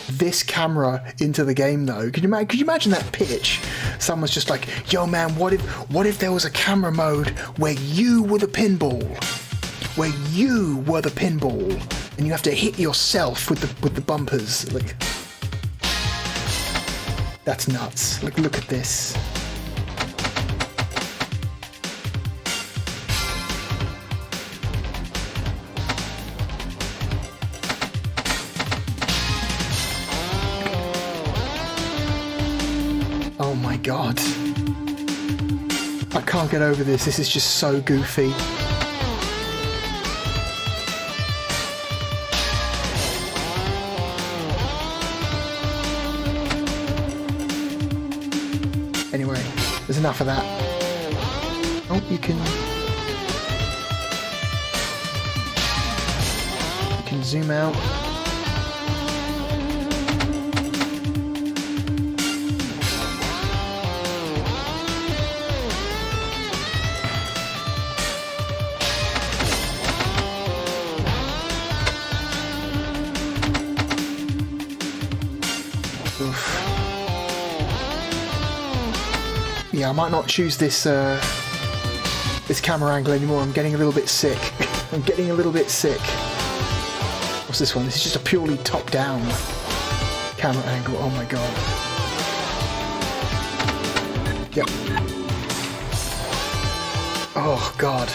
this camera into the game, though. Could you imagine that pitch? Someone's just like, yo man, what if there was a camera mode where you were the pinball? Where you were the pinball and you have to hit yourself with the bumpers. Like, that's nuts. Like, look at this. Oh my god. I can't get over this. This is just so goofy. Anyway, there's enough of that. Oh, you can zoom out. Yeah, I might not choose this this camera angle anymore. I'm getting a little bit sick. I'm getting a little bit sick. What's this one? This is just a purely top-down camera angle. Oh my god. Yep. Oh god.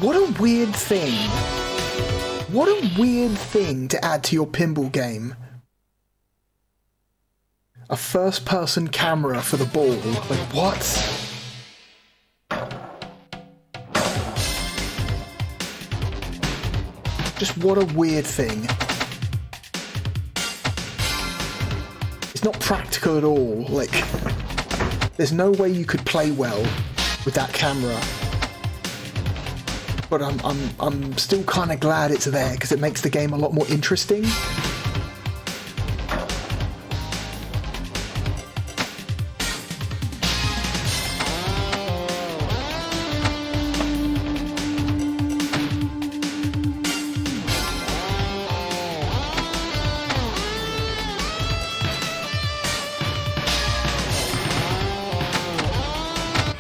What a weird thing. What a weird thing to add to your pinball game. A first-person camera for the ball. Like, what? Just what a weird thing. It's not practical at all. Like, there's no way you could play well with that camera. But I'm still kind of glad it's there, because it makes the game a lot more interesting.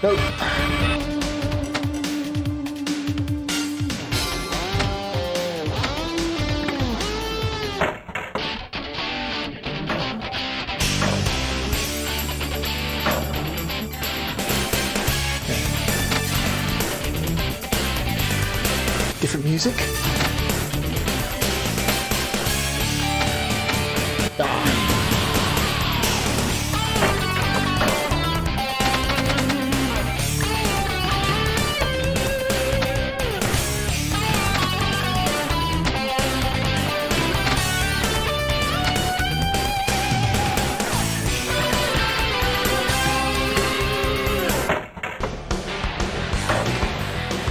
Nope. different music.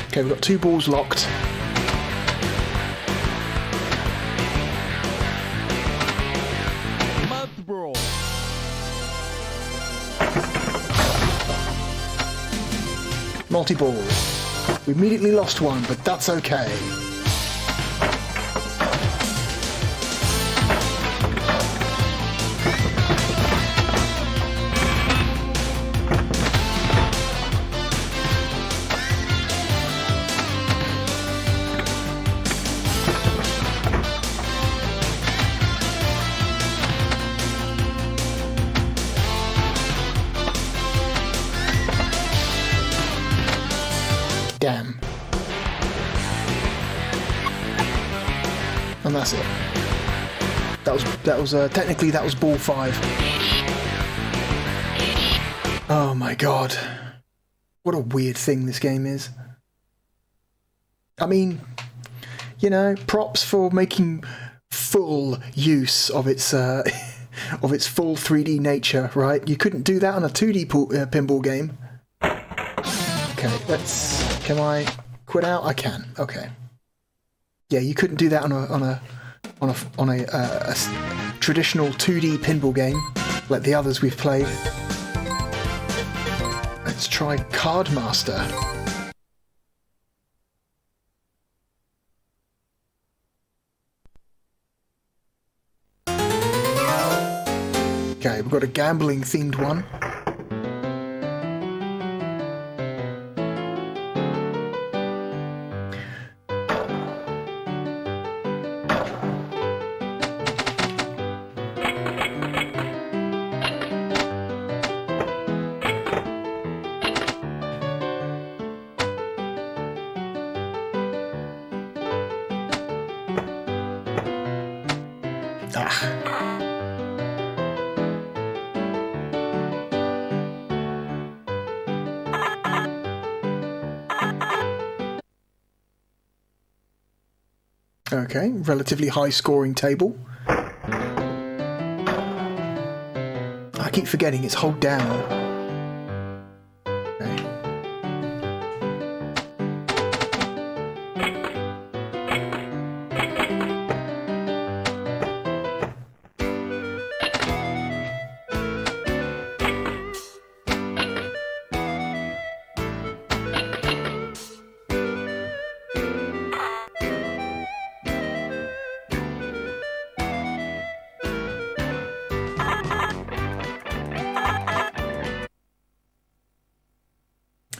Okay, we've got 2 balls locked. Mud brawl. Multi-ball. We immediately lost one, but that's okay. Damn. And that's it. That was technically that was ball 5. Oh my god. What a weird thing this game is. I mean, you know, props for making full use of its of its full 3D nature, right? You couldn't do that on a 2D pinball game. Okay, let's. Can I quit out? I can. Okay. Yeah, you couldn't do that on a traditional 2D pinball game like the others we've played. Let's try Cardmaster. Okay, we've got a gambling themed one. Okay, relatively high scoring table. I keep forgetting it's hold down. Okay.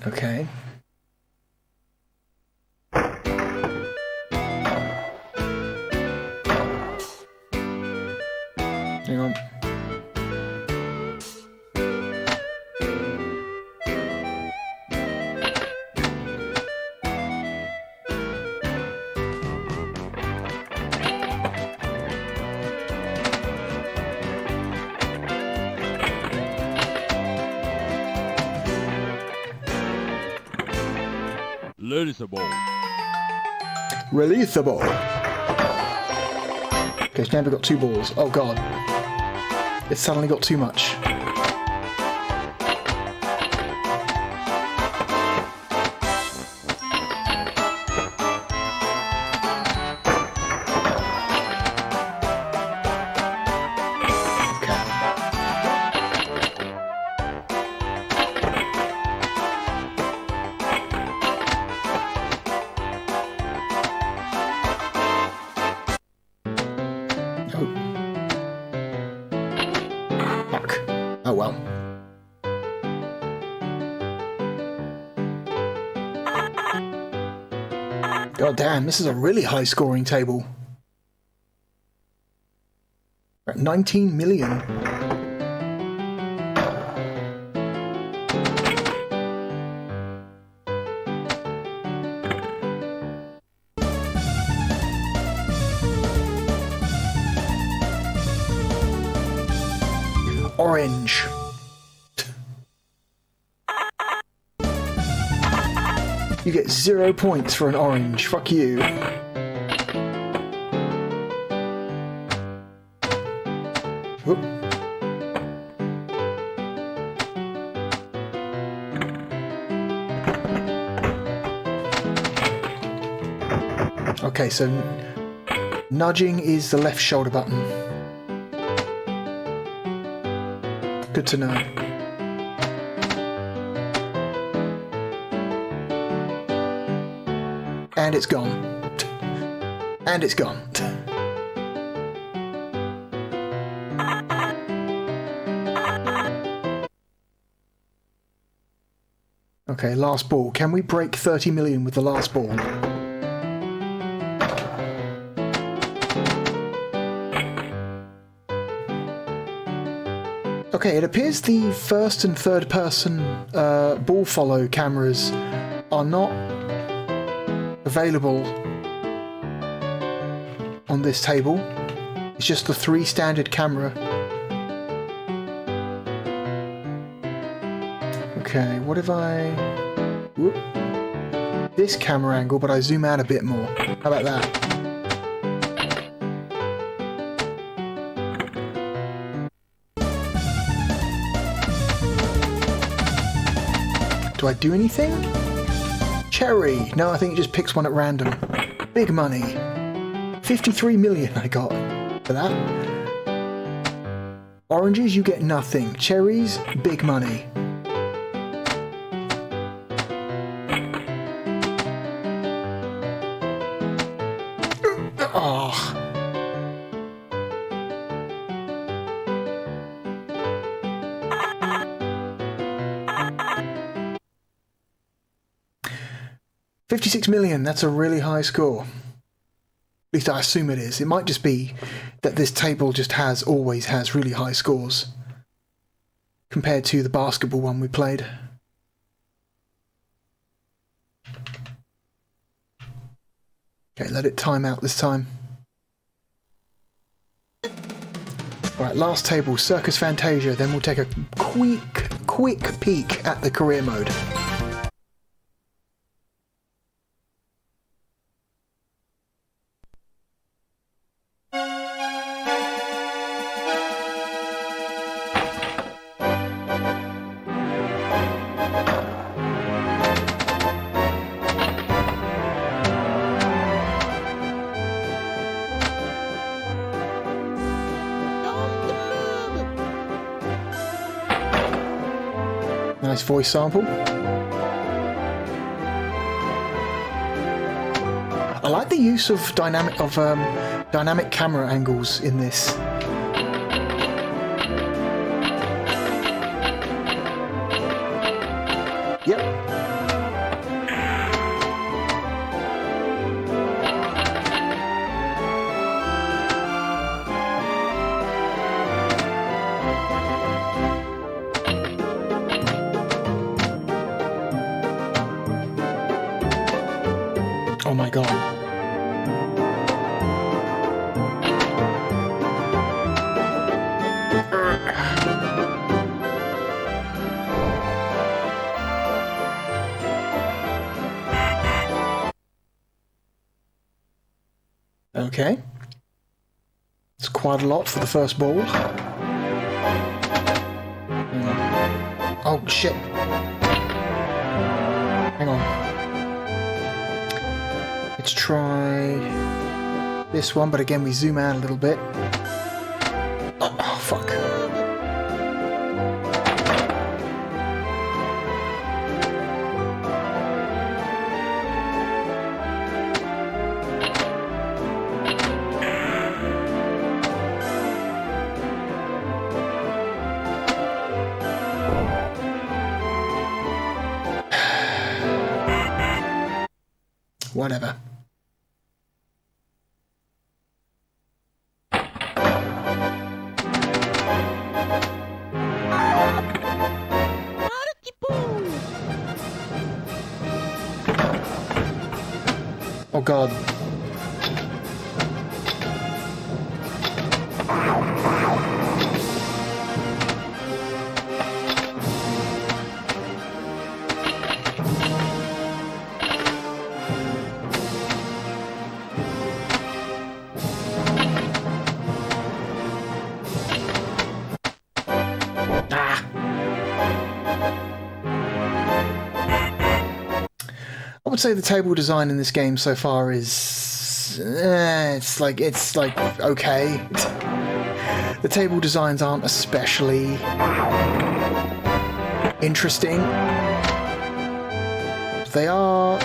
Okay. Hang on. Releasable. Releasable. Okay, so now we've got 2 balls. Oh god. It's suddenly got too much. Oh well. God damn, this is a really high scoring table. We're at 19 million. orange. You get 0 points for an orange. Fuck you. Whoop. Okay, so nudging is the left shoulder button. Good to know. And it's gone. And it's gone. Okay, last ball. Can we break 30 million with the last ball? Okay, it appears the first and third person ball follow cameras are not available on this table. It's just the 3 standard camera. Okay, what if I... Whoop. This camera angle, but I zoom out a bit more. How about that? Do I do anything? Cherry! No, I think it just picks one at random. Big money. 53 million I got for that. Oranges, you get nothing. Cherries, big money. Oh. $56 million, that's a really high score. At least I assume it is. It might just be that this table just always has really high scores compared to the basketball one we played. Okay, let it time out this time. Alright, last table, Circus Fantasia, then we'll take a quick peek at the career mode. Nice voice sample. I like the use of dynamic camera angles in this. Yep. Oh my god. Okay. It's quite a lot for the first ball. Hang on. Oh shit. Hang on. Let's try this one, but again we zoom out a little bit. Oh fuck. Whatever. Oh god. would say the table design in this game so far is it's like okay. The table designs aren't especially interesting. They are,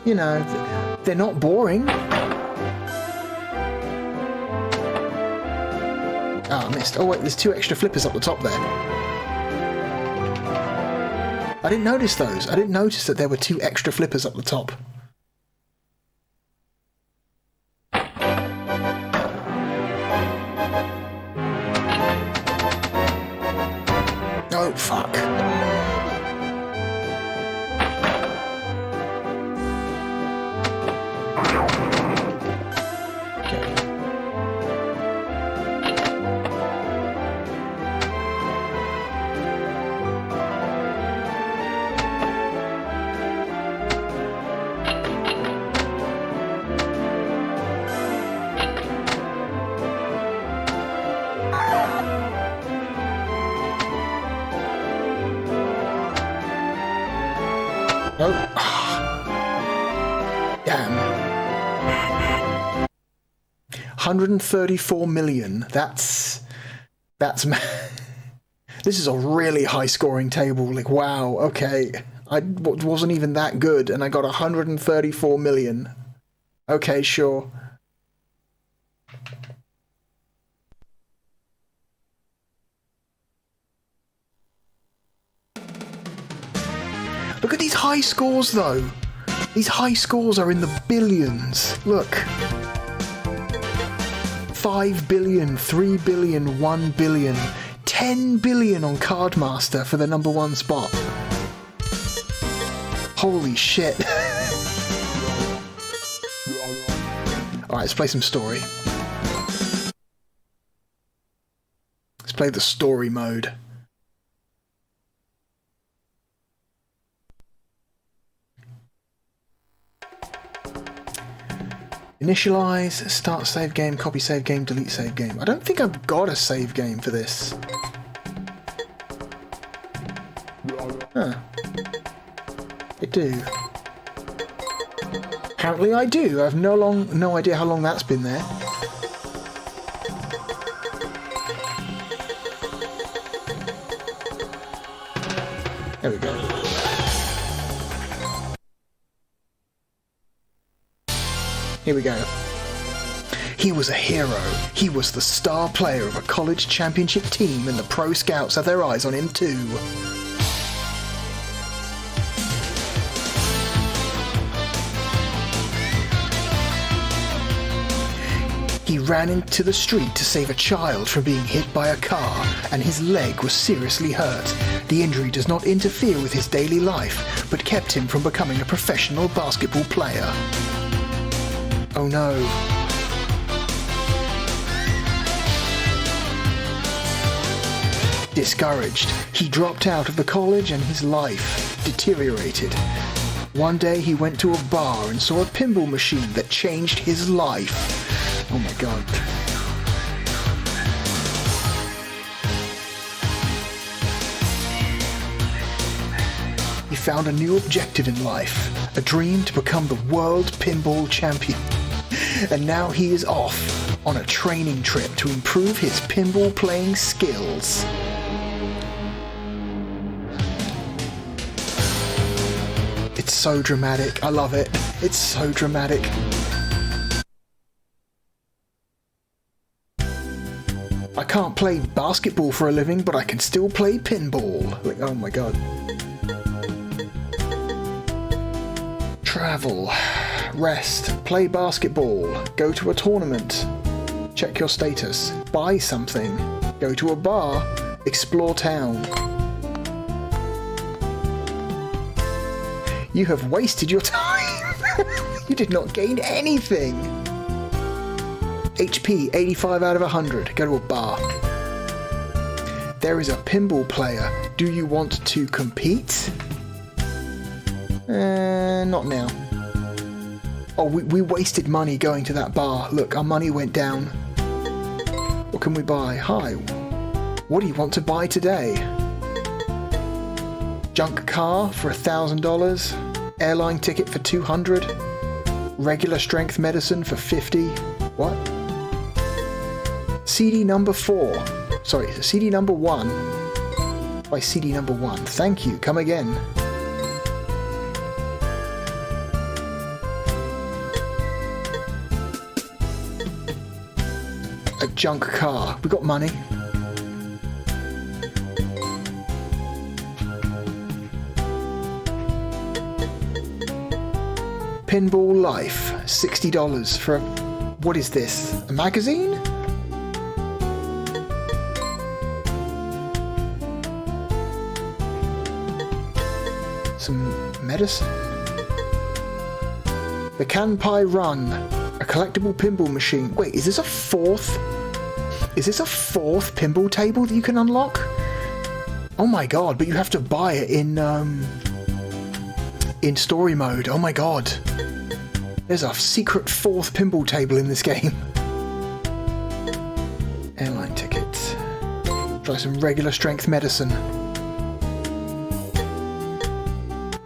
you know, they're not boring. Ah, I missed. Oh wait, there's 2 extra flippers up the top there. I didn't notice those. I didn't notice that there were 2 extra flippers up the top. Oh, fuck. Nope. Damn. 134 million. That's this is a really high scoring table. Like, wow, okay. I wasn't even that good and I got 134 million. Okay, sure. Look at these high scores, though. These high scores are in the billions. Look. 5 billion, 3 billion, 1 billion, 10 billion on Cardmaster for the #1 spot. Holy shit. Alright, let's play some story. Let's play the story mode. Initialize, start save game, copy save game, delete save game. I don't think I've got a save game for this. Huh. I do. Apparently I do. I have no idea how long that's been there. There we go. Here we go. He was a hero. He was the star player of a college championship team, and the pro scouts had their eyes on him too. He ran into the street to save a child from being hit by a car, and his leg was seriously hurt. The injury does not interfere with his daily life, but kept him from becoming a professional basketball player. Oh no. Discouraged, he dropped out of the college and his life deteriorated. One day he went to a bar and saw a pinball machine that changed his life. Oh my god. He found a new objective in life, a dream to become the world pinball champion. And now he is off on a training trip to improve his pinball playing skills. It's so dramatic. I love it. It's so dramatic. I can't play basketball for a living, but I can still play pinball. Like, oh my god. Travel. Rest, play basketball, go to a tournament, check your status, buy something, go to a bar, explore town. You have wasted your time. You did not gain anything. HP 85 out of 100, go to a bar. There is a pinball player. Do you want to compete? Not now. Oh, we wasted money going to that bar. Look, our money went down. What can we buy? Hi. What do you want to buy today? Junk car for $1,000? Airline ticket for 200. Regular strength medicine for 50. What? CD number 4. Sorry, CD number 1. By CD number 1. Thank you. Come again. A junk car. We got money. Pinball Life. $60 for a... What is this? A magazine? Some medicine? The Kanpai Run. A collectible pinball machine. Wait, is this a fourth? Is this a fourth pinball table that you can unlock? Oh my god, but you have to buy it in story mode. Oh my god. There's a secret fourth pinball table in this game. Airline ticket. Try some regular strength medicine.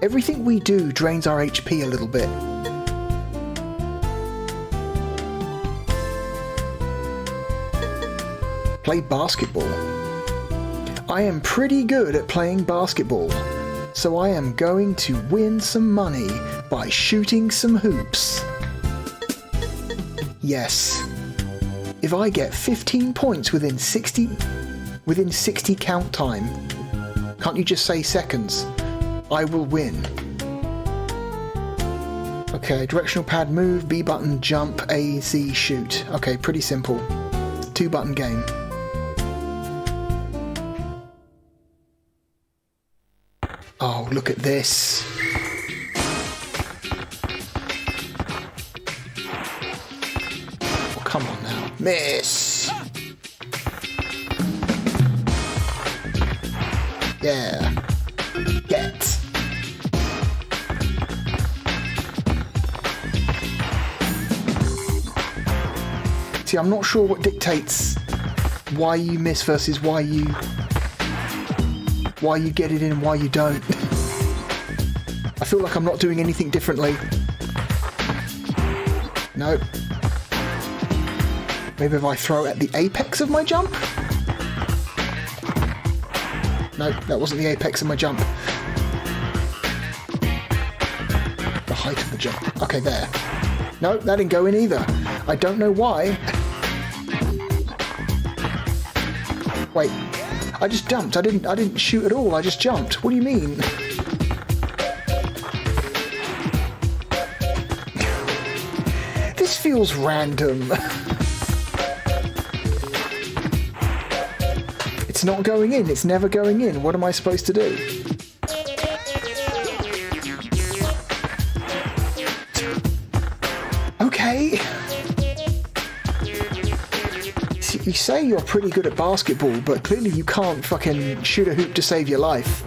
Everything we do drains our HP a little bit. Play basketball. I am pretty good at playing basketball, so I am going to win some money by shooting some hoops. Yes. If I get 15 points within 60 count time, can't you just say seconds? I will win. Okay, directional pad move, B button jump, A, Z shoot. Okay, pretty simple. 2-button game. Oh, look at this. Oh, come on now. Miss! Yeah. Get. See, I'm not sure what dictates why you miss versus why you get it in and why you don't. I feel like I'm not doing anything differently. Nope. Maybe if I throw at the apex of my jump? Nope, that wasn't the apex of my jump. The height of the jump. Okay, there. Nope, that didn't go in either. I don't know why. Wait. I just jumped. I didn't shoot at all. I just jumped. What do you mean? This feels random. It's not going in. It's never going in. What am I supposed to do? Okay. You say you're pretty good at basketball, but clearly you can't fucking shoot a hoop to save your life.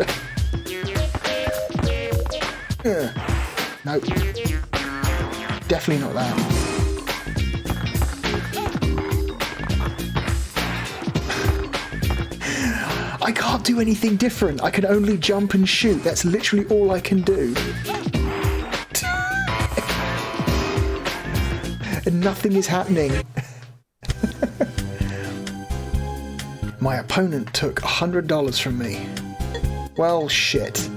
Nope. Definitely not that. I can't do anything different. I can only jump and shoot. That's literally all I can do. And nothing is happening. My opponent took $100 from me. Well, shit.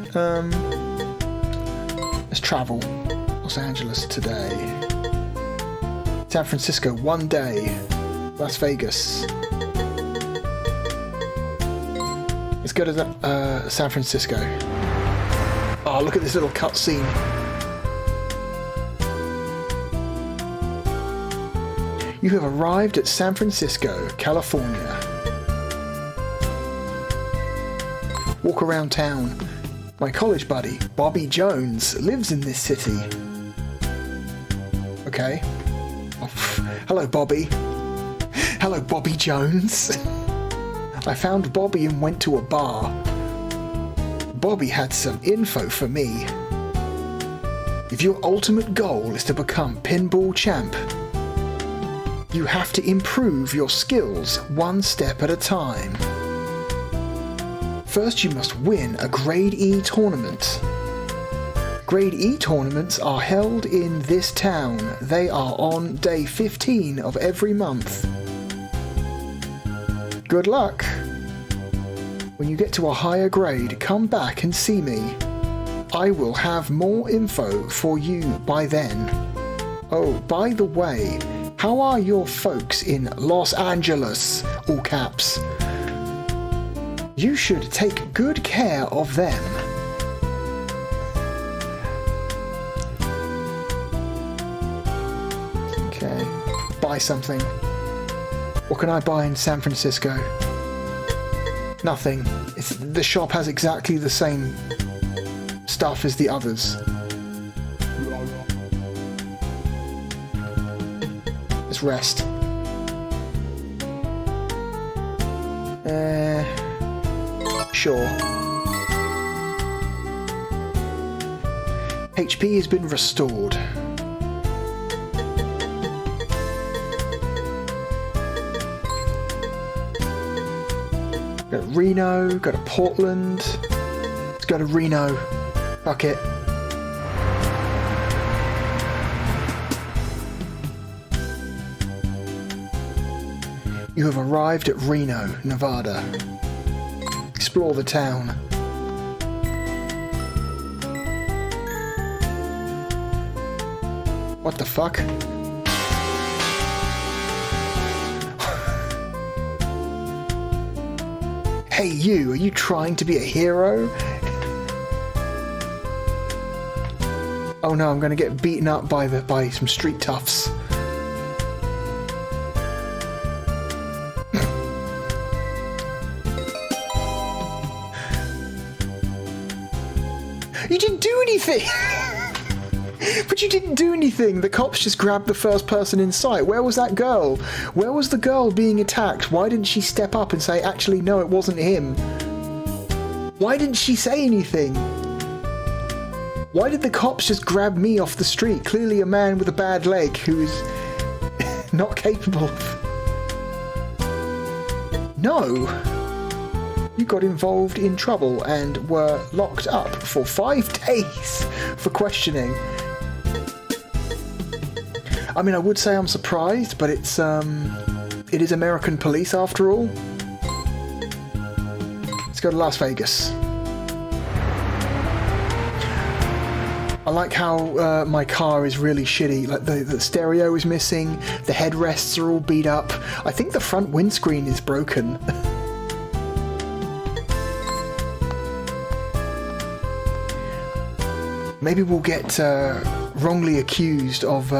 Let's travel. Los Angeles today. San Francisco one day. Las Vegas. Let's go to San Francisco. Oh, look at this little cutscene. You have arrived at San Francisco, California. Walk around town. My college buddy, Bobby Jones, lives in this city. Okay. Oh, hello, Bobby. Hello, Bobby Jones. I found Bobby and went to a bar. Bobby had some info for me. If your ultimate goal is to become pinball champ, you have to improve your skills one step at a time. First, you must win a Grade E tournament. Grade E tournaments are held in this town. They are on day 15 of every month. Good luck! When you get to a higher grade, come back and see me. I will have more info for you by then. Oh, by the way, how are your folks in Los Angeles? All caps. You should take good care of them. Okay, buy something. What can I buy in San Francisco? Nothing. The shop has exactly the same stuff as the others. Let's rest. Sure. HP has been restored. Go to Reno, go to Portland. Let's go to Reno. Fuck it. You have arrived at Reno, Nevada. Explore the town. What the fuck? Hey you, are you trying to be a hero? Oh no, I'm gonna get beaten up by some street toughs. You didn't do anything! But you didn't do anything! The cops just grabbed the first person in sight. Where was that girl? Where was the girl being attacked? Why didn't she step up and say, actually, no, it wasn't him? Why didn't she say anything? Why did the cops just grab me off the street? Clearly a man with a bad leg who is not capable of... No! You got involved in trouble and were locked up for 5 days for questioning. I mean, I would say I'm surprised, but it is American police after all. Let's go to Las Vegas. I like how my car is really shitty. Like the stereo is missing, the headrests are all beat up. I think the front windscreen is broken. Maybe we'll get wrongly accused of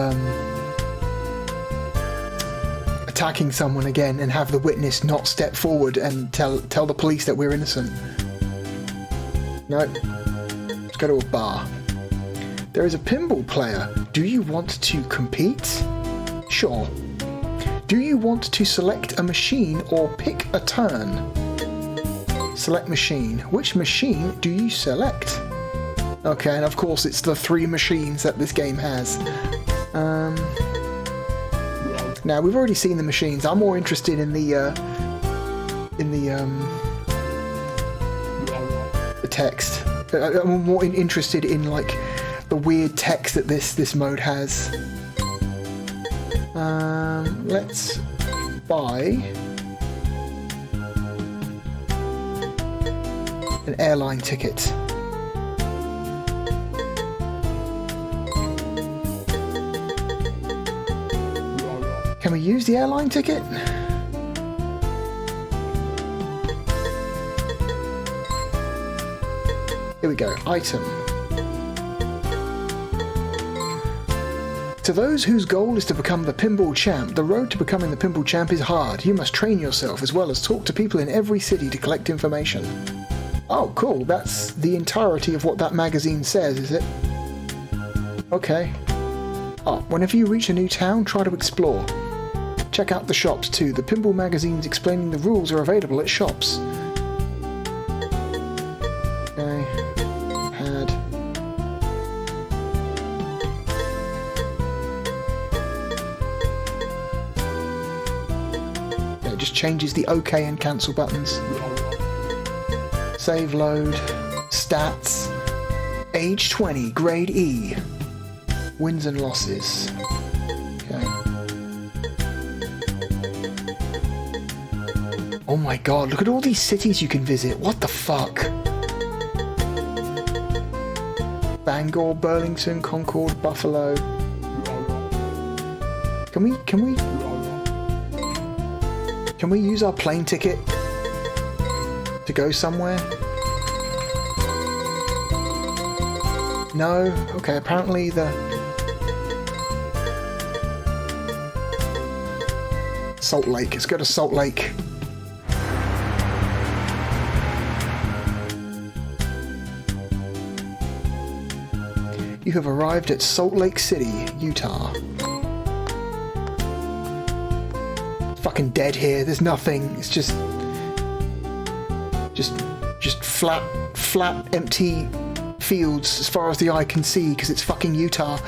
attacking someone again and have the witness not step forward and tell the police that we're innocent. No. Let's go to a bar. There is a pinball player. Do you want to compete? Sure. Do you want to select a machine or pick a turn? Select machine. Which machine do you select? Okay, and of course it's the 3 machines that this game has. Now we've already seen the machines. I'm more interested in the text. I'm more interested in like the weird text that this mode has. Let's buy an airline ticket. Can we use the airline ticket? Here we go. Item. To those whose goal is to become the pinball champ, the road to becoming the pinball champ is hard. You must train yourself as well as talk to people in every city to collect information. Oh, cool. That's the entirety of what that magazine says, is it? Okay. Oh, whenever you reach a new town, try to explore. Check out the shops too. The pinball magazines explaining the rules are available at shops. Okay. Pad. Yeah, it just changes the OK and cancel buttons. Save load. Stats. Age 20, grade E. Wins and losses. Okay. Oh my god, look at all these cities you can visit. What the fuck? Bangor, Burlington, Concord, Buffalo. Can we use our plane ticket to go somewhere? No? Okay, apparently the Salt Lake. Let's go to Salt Lake. You have arrived at Salt Lake City, Utah. Fucking dead here. There's nothing. It's just flat, empty fields as far as the eye can see because it's fucking Utah.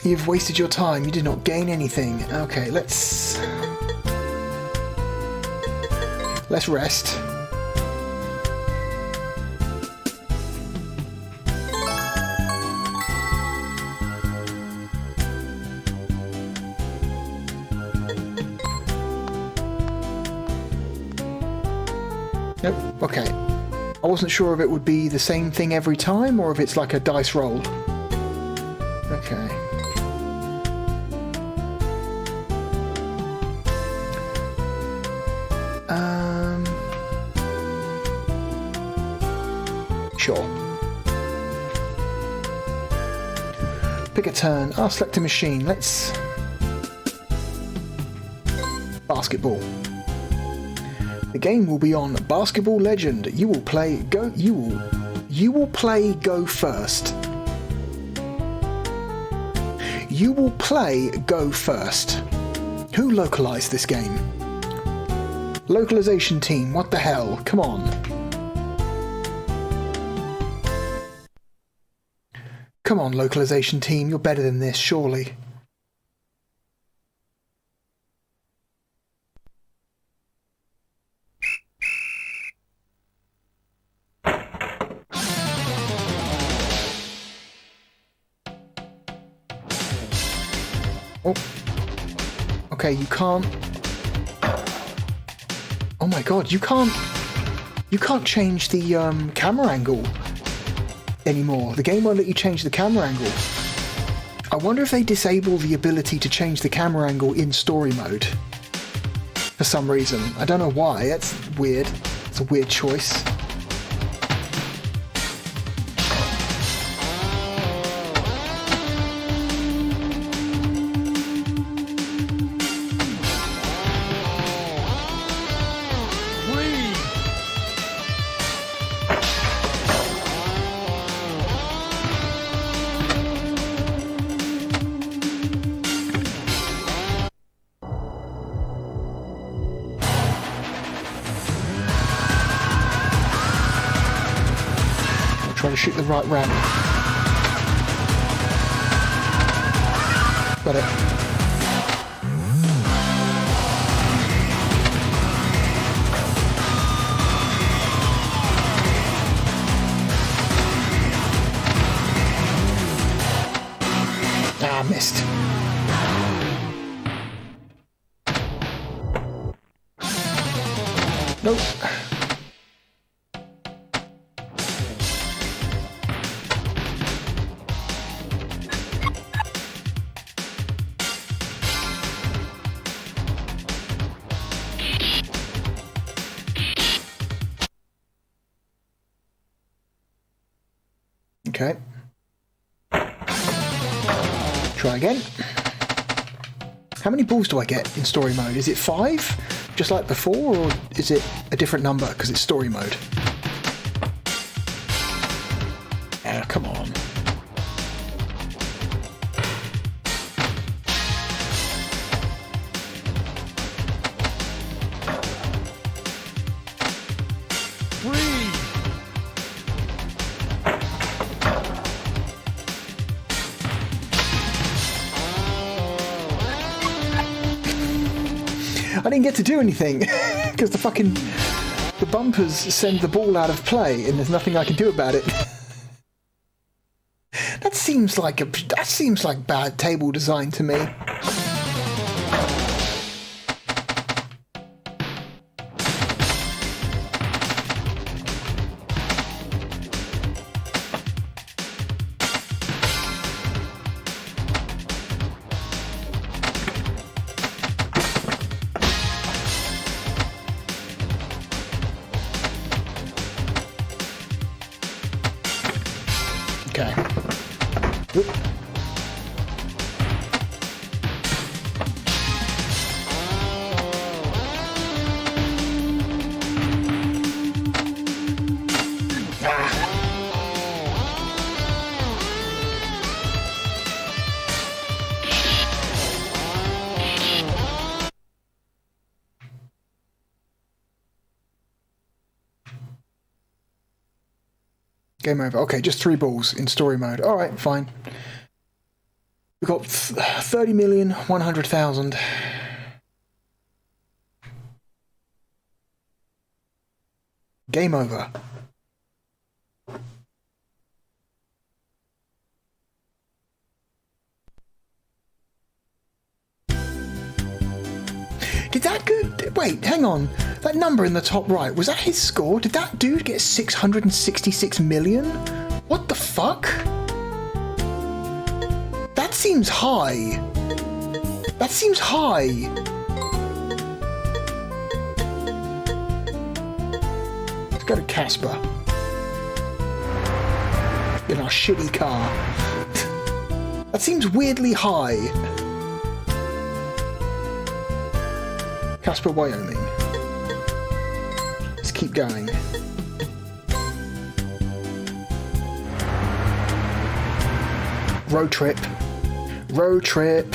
You've wasted your time. You did not gain anything. Okay, let's rest. Nope. Okay. I wasn't sure if it would be the same thing every time or if it's like a dice roll. Okay. Sure. Pick a turn. I'll select a machine. Let's... Basketball. The game will be on Basketball Legend. You will play go first. You will play go first. Who localized this game? Localization team, what the hell? Come on. Come on, localization team, you're better than this, surely. Oh. Okay, you can't... Oh my god, you can't change the camera angle anymore. The game won't let you change the camera angle. I wonder if they disable the ability to change the camera angle in story mode for some reason. I don't know why. That's weird. It's a weird choice. Try to shoot the right ramp. Got it. Ah, missed. Nope. Okay. Try again. How many balls do I get in story mode? Is it 5, just like before, or is it a different number because it's story mode? Oh, come on. I didn't get to do anything because the fucking The bumpers send the ball out of play, and there's nothing I can do about it. That seems like bad table design to me. Okay. Oop. Game over. Okay, just 3 balls in story mode. Alright, fine. We've got 30,100,000. Game over. Did that good? Wait, hang on. That number in the top right, was that his score? Did that dude get 666 million? What the fuck? That seems high. That seems high. Let's go to Casper. In our shitty car. That seems weirdly high. Casper, Wyoming. Let's keep going. Road trip. Road trip.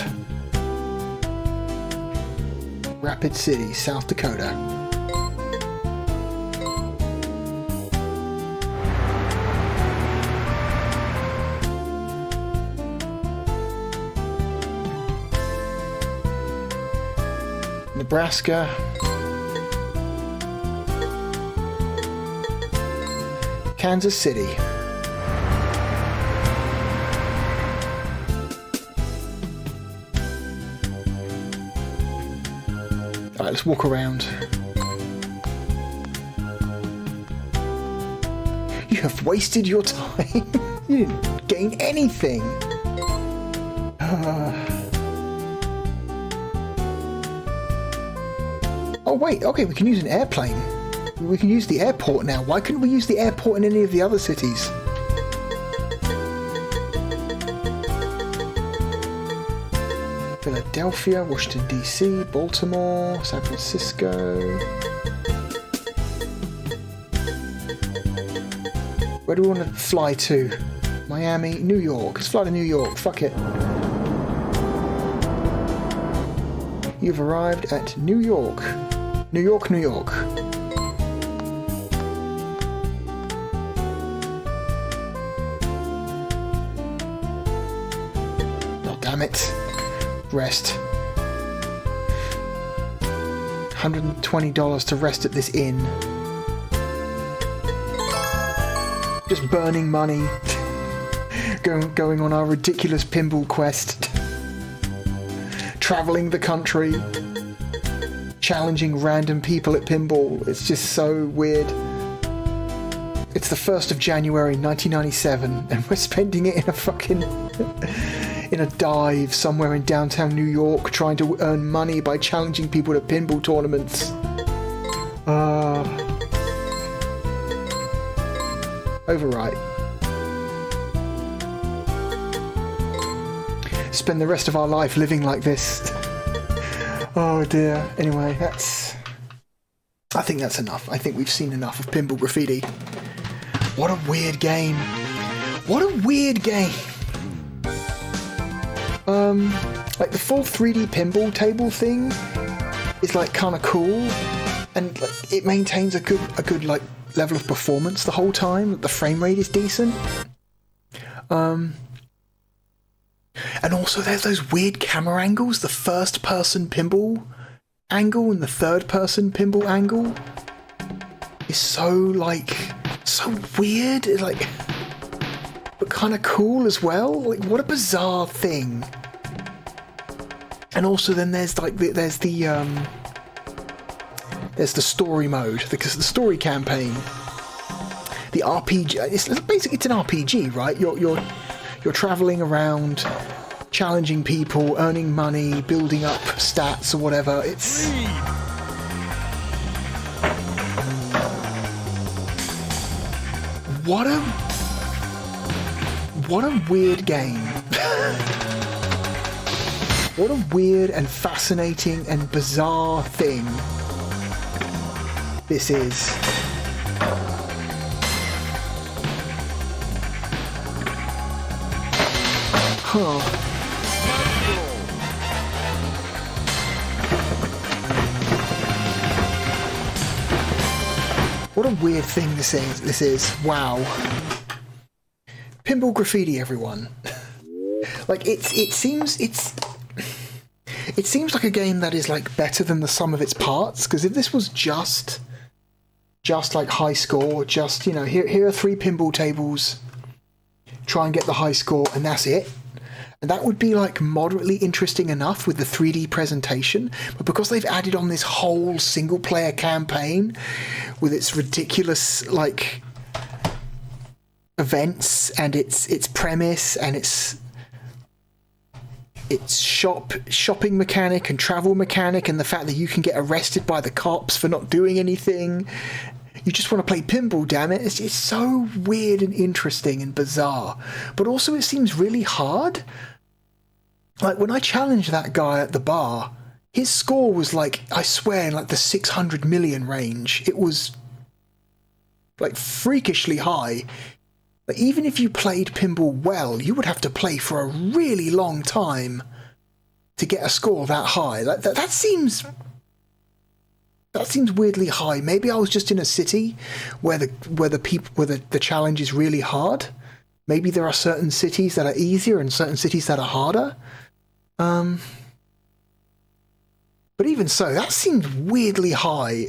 Rapid City, South Dakota. Nebraska. Kansas City. Alright, let's walk around. You have wasted your time. You didn't gain anything. Oh wait, okay, we can use an airplane. We can use the airport now. Why couldn't we use the airport in any of the other cities? Philadelphia, Washington DC, Baltimore, San Francisco. Where do we want to fly to? Miami, New York. Let's fly to New York. Fuck it. You've arrived at New York. New York, New York. Oh, damn it. Rest. $120 to rest at this inn. Just burning money. Going on our ridiculous pinball quest. Traveling the country. Challenging random people at pinball. It's just so weird. It's the 1st of January 1997 and we're spending it in a fucking in a dive somewhere in downtown New York trying to earn money by challenging people to pinball tournaments. Overwrite. Spend the rest of our life living like this. Oh dear. Anyway, I think that's enough. I think we've seen enough of Pinball Graffiti. What a weird game. What a weird game. Like the full 3D pinball table thing is like kind of cool, and like, it maintains a good like level of performance the whole time. The frame rate is decent. And also there's those weird camera angles, the first person pinball angle and the third person pinball angle. is so like so weird, like, but kind of cool as well. Like, what a bizarre thing. And also, then there's like there's the story mode, because the story campaign, the RPG. It's basically, it's an RPG, right? You're traveling around, challenging people, earning money, building up stats or whatever. It's what a weird game. What a weird and fascinating and bizarre thing this is. Huh. What a weird thing this is. Wow. Pinball Graffiti, everyone. Like, it seems like a game that is like better than the sum of its parts, because if this was just like high score, just, you know, here are 3 pinball tables, try and get the high score, and that's it. And that would be like moderately interesting enough with the 3D presentation, but because they've added on this whole single player campaign with its ridiculous like events and its premise and its shopping mechanic and travel mechanic, and the fact that you can get arrested by the cops for not doing anything. You just want to play pinball, damn it. It's so weird and interesting and bizarre. But also it seems really hard. Like, when I challenged that guy at the bar, his score was like, I swear, in like the 600 million range. It was like freakishly high. Like, even if you played pinball well, you would have to play for a really long time to get a score that high. That seems weirdly high. Maybe I was just in a city where the challenge is really hard. Maybe there are certain cities that are easier and certain cities that are harder. But even so, that seems weirdly high.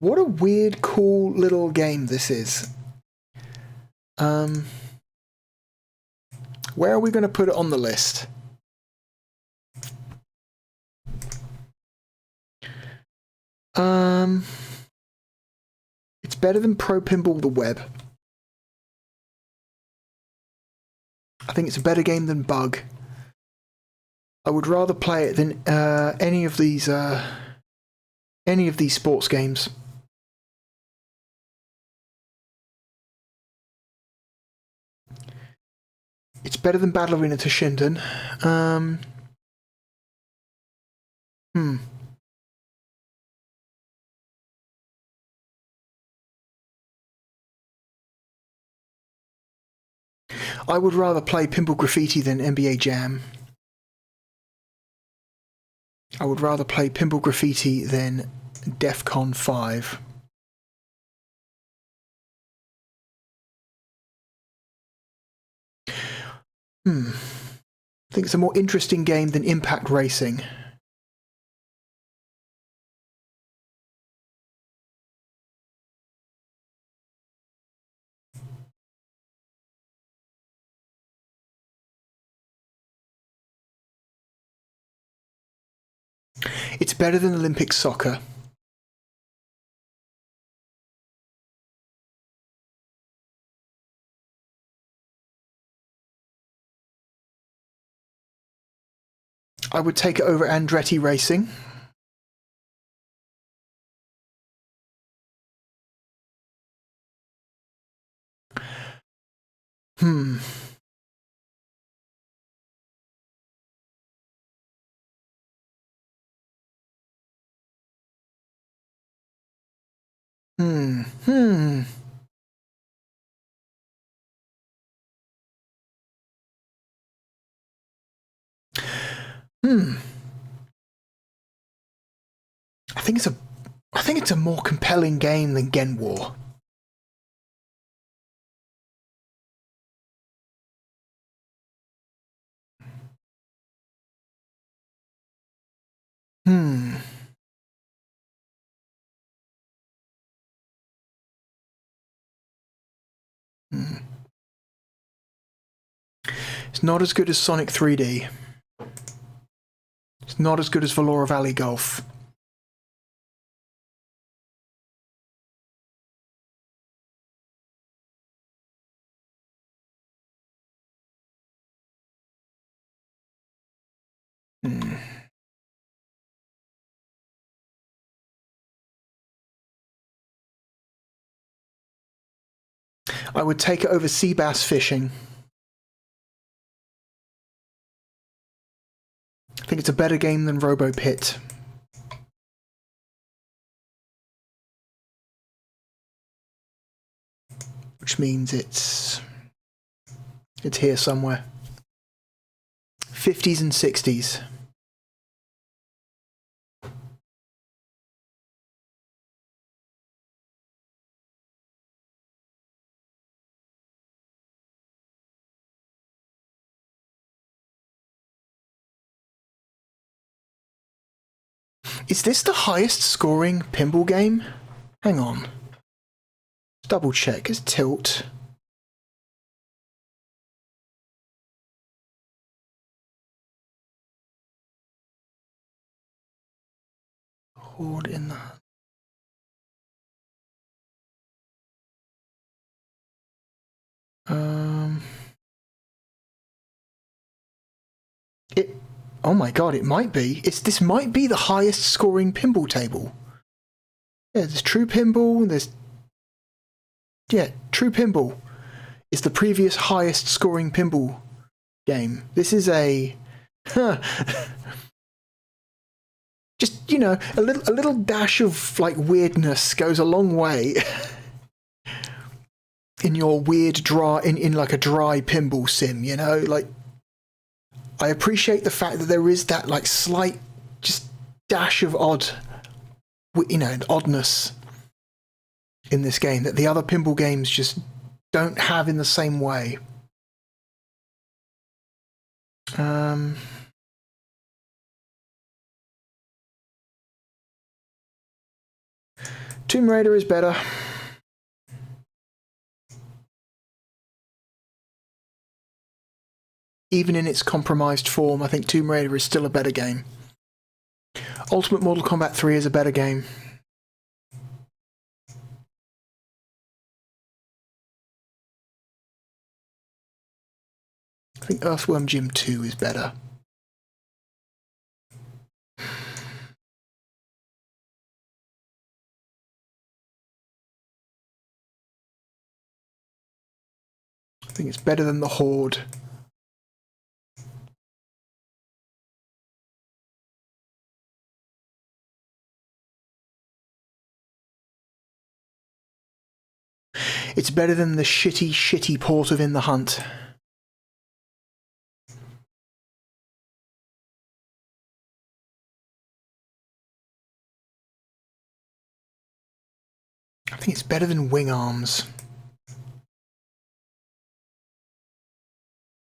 What a weird, cool little game this is. Where are we going to put it on the list? It's better than Pro Pinball the Web. I think it's a better game than Bug. I would rather play it than any of these sports games. It's better than Battle Arena to Shinden. I would rather play Pinball Graffiti than NBA Jam. I would rather play Pinball Graffiti than DEF CON 5. I think it's a more interesting game than Impact Racing. It's better than Olympic Soccer. I would take it over Andretti Racing. I think it's a more compelling game than Gen War. It's not as good as Sonic 3D. It's not as good as Valora Valley Golf. I would take it over sea bass fishing. I think it's a better game than Robo Pit. Which means it's here somewhere. 50s and 60s. Is this the highest scoring pinball game? Hang on. Double check. Is Tilt? Horde in the... Oh my god, it might be. This might be the highest scoring pinball table. Yeah, there's True Pinball, True Pinball is the previous highest scoring pinball game. This is a... Just, you know, a little dash of, like, weirdness goes a long way in your weird in like a dry pinball sim, you know? Like, I appreciate the fact that there is that, like, slight just dash of oddness in this game that the other pinball games just don't have in the same way. Tomb Raider is better. Even in its compromised form, I think Tomb Raider is still a better game. Ultimate Mortal Kombat 3 is a better game. I think Earthworm Jim 2 is better. I think it's better than The Horde. It's better than the shitty port of In the Hunt. I think it's better than Wing Arms.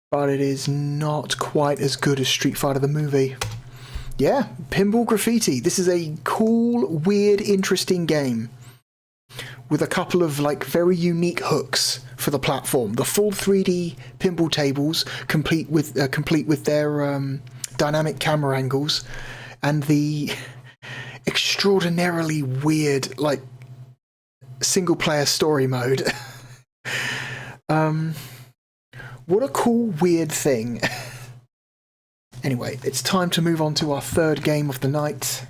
But it is not quite as good as Street Fighter the movie. Yeah, Pinball Graffiti. This is a cool, weird, interesting game with a couple of, like, very unique hooks for the platform. The full 3D pinball tables, complete with their dynamic camera angles, and the extraordinarily weird, like, single-player story mode. What a cool, weird thing. Anyway, it's time to move on to our third game of the night.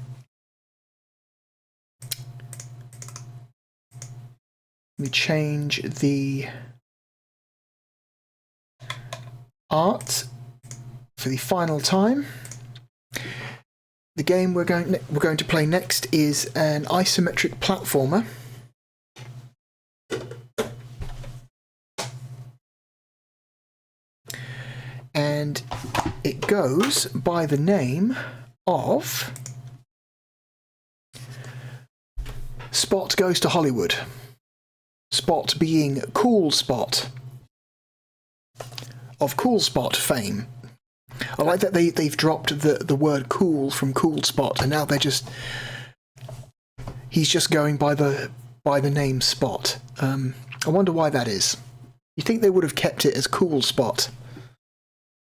Let me change the art for the final time. The game we're going to play next is an isometric platformer. And it goes by the name of Spot Goes to Hollywood. Spot being Cool Spot of Cool Spot fame. I like that they've dropped the word cool from Cool Spot, and now he's just going by the name Spot. I wonder why that is. You think they would have kept it as Cool Spot?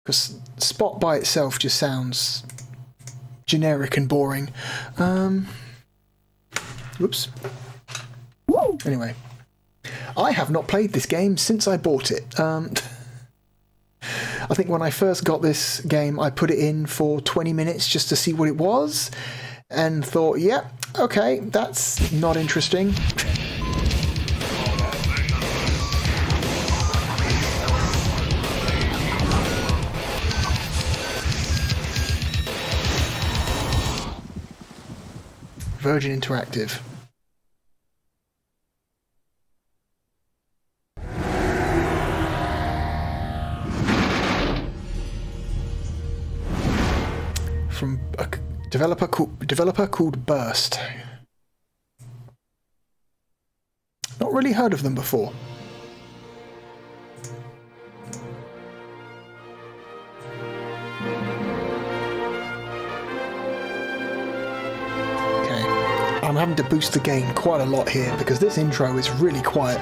Because Spot by itself just sounds generic and boring. Oops. Anyway, I have not played this game since I bought it. I think when I first got this game, I put it in for 20 minutes just to see what it was, and thought, yep, okay, that's not interesting. Virgin Interactive. From a developer called Burst. Not really heard of them before. I'm having to boost the gain quite a lot here because this intro is really quiet.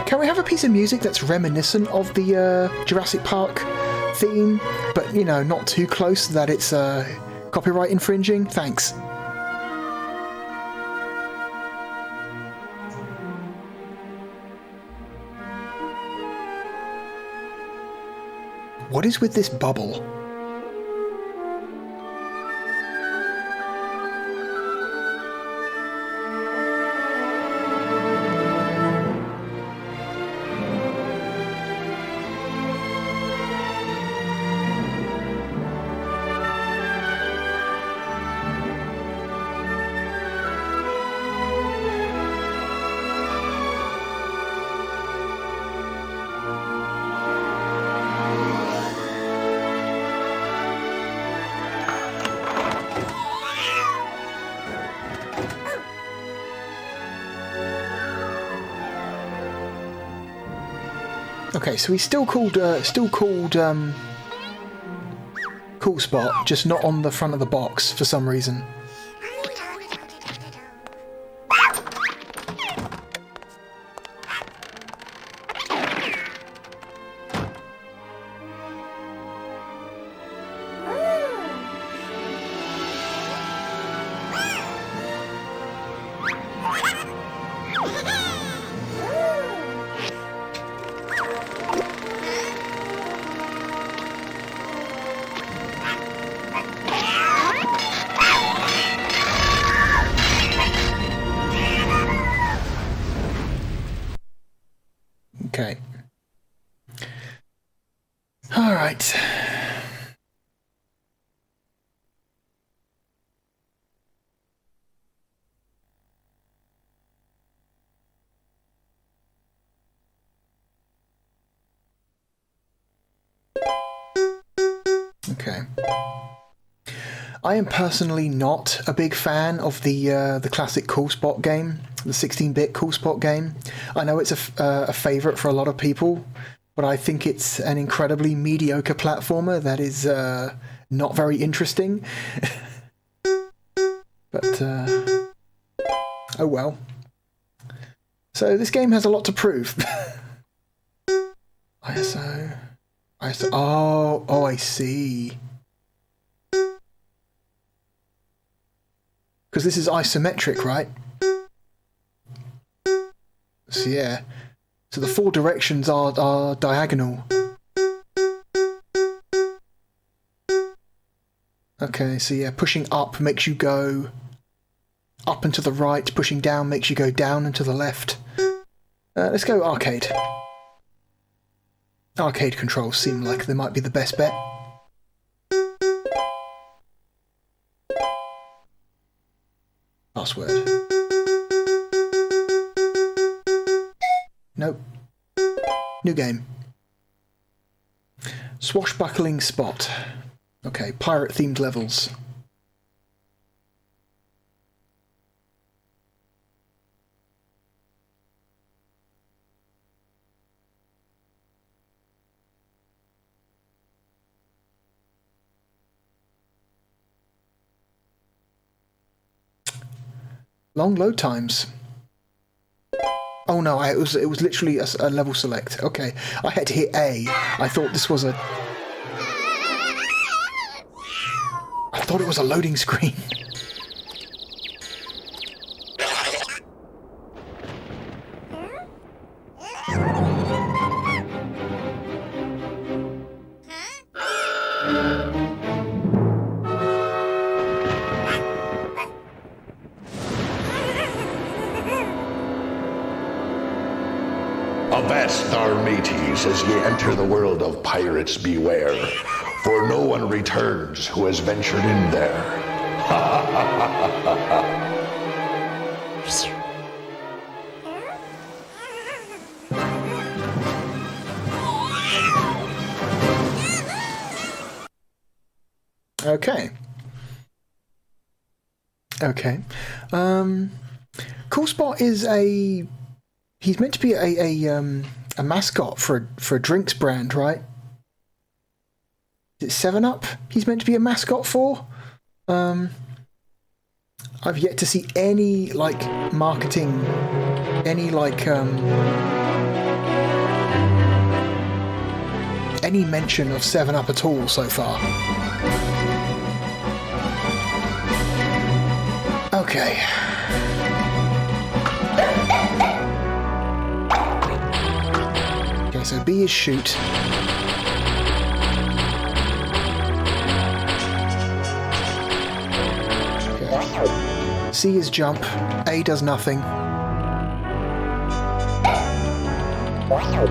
Can we have a piece of music that's reminiscent of the Jurassic Park theme, but, you know, not too close that it's copyright infringing? Thanks. What is with this bubble? Okay, so he's still called Cool Spot, just not on the front of the box for some reason. Okay. All right. Okay. I am personally not a big fan of the classic Cool Spot game, the 16-bit Cool Spot game. I know it's a favourite for a lot of people, but I think it's an incredibly mediocre platformer that is not very interesting. But oh well. So this game has a lot to prove. ISO. Oh, I see. Because this is isometric, right? So yeah. So the four directions are diagonal. Okay, so yeah, pushing up makes you go up and to the right, pushing down makes you go down and to the left. Let's go arcade. Arcade controls seem like they might be the best bet. Password. Nope. New game. Swashbuckling Spot. Okay, pirate-themed levels. Long load times. Oh no, it was literally a level select. Okay, I had to hit A. I thought this was a... I thought it was a loading screen. Avast our mateys as ye enter the world of pirates beware, for no one returns who has ventured in there. Okay. Okay. Cool Spot is a... He's meant to be a mascot for a drinks brand, right? Is it 7-Up he's meant to be a mascot for? I've yet to see any, like, marketing, any, like, any mention of 7-Up at all so far. Okay. Okay, so B is shoot. Okay. C is jump. A does nothing. Okay.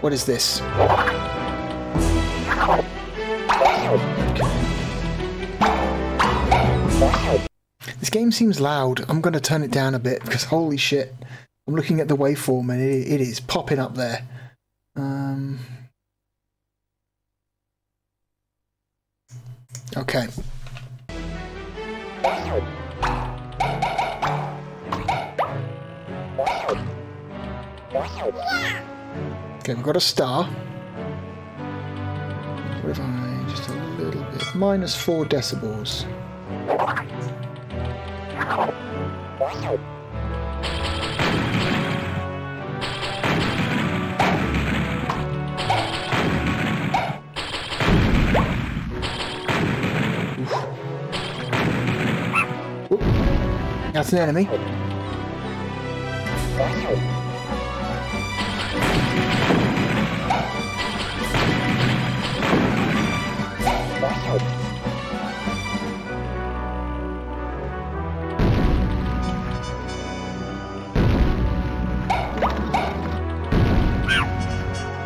What is this? This game seems loud. I'm going to turn it down a bit because holy shit. I'm looking at the waveform and it is popping up there. Okay. Okay, we've got a star. What if I just a little bit? -4 decibels. Oop. That's an enemy.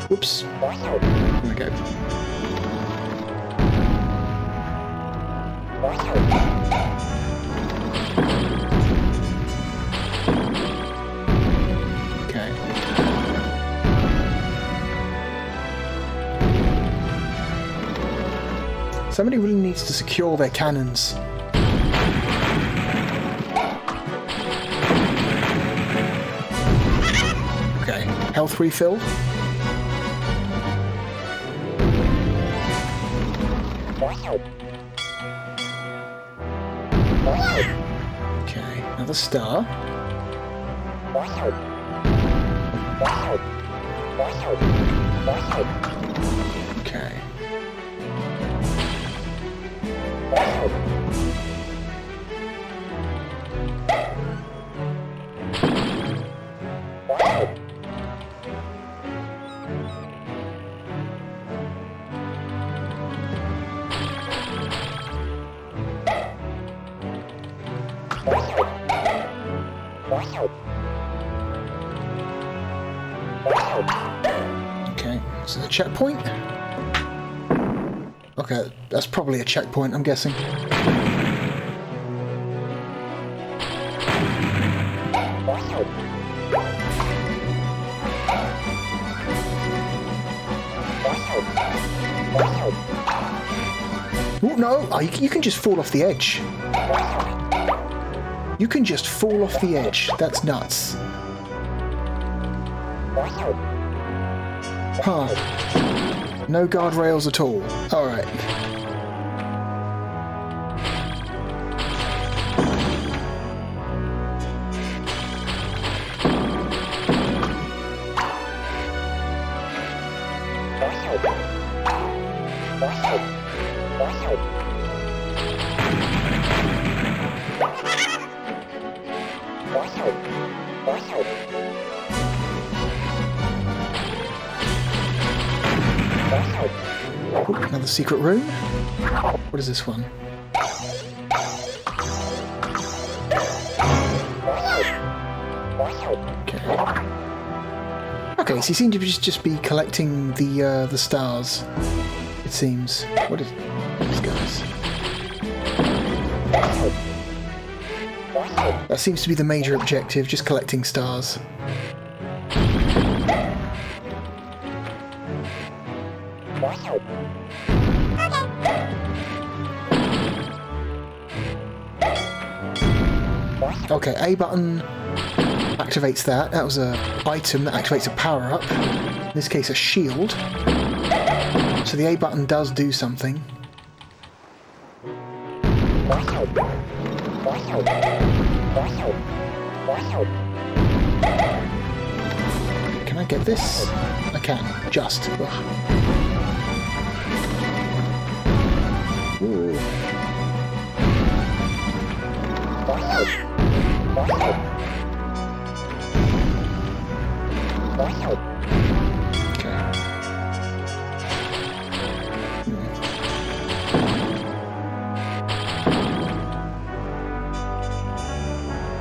Whoops. Here we go. Okay. Somebody really needs to secure their cannons. Okay, health refill. Okay, another star. Okay. Okay, so the checkpoint. Okay, that's probably a checkpoint, I'm guessing. Oh, no! Oh, you can just fall off the edge. You can just fall off the edge. That's nuts. Huh. No guardrails at all. Alright. Another secret room? What is this one? Okay. Okay, so you seem to just be collecting the stars. It seems. What is these guys? That seems to be the major objective, just collecting stars. Okay, A button activates that. That was an item that activates a power-up. In this case, a shield. So the A button does do something. Can I get this? I can. Just. Ugh. Ooh.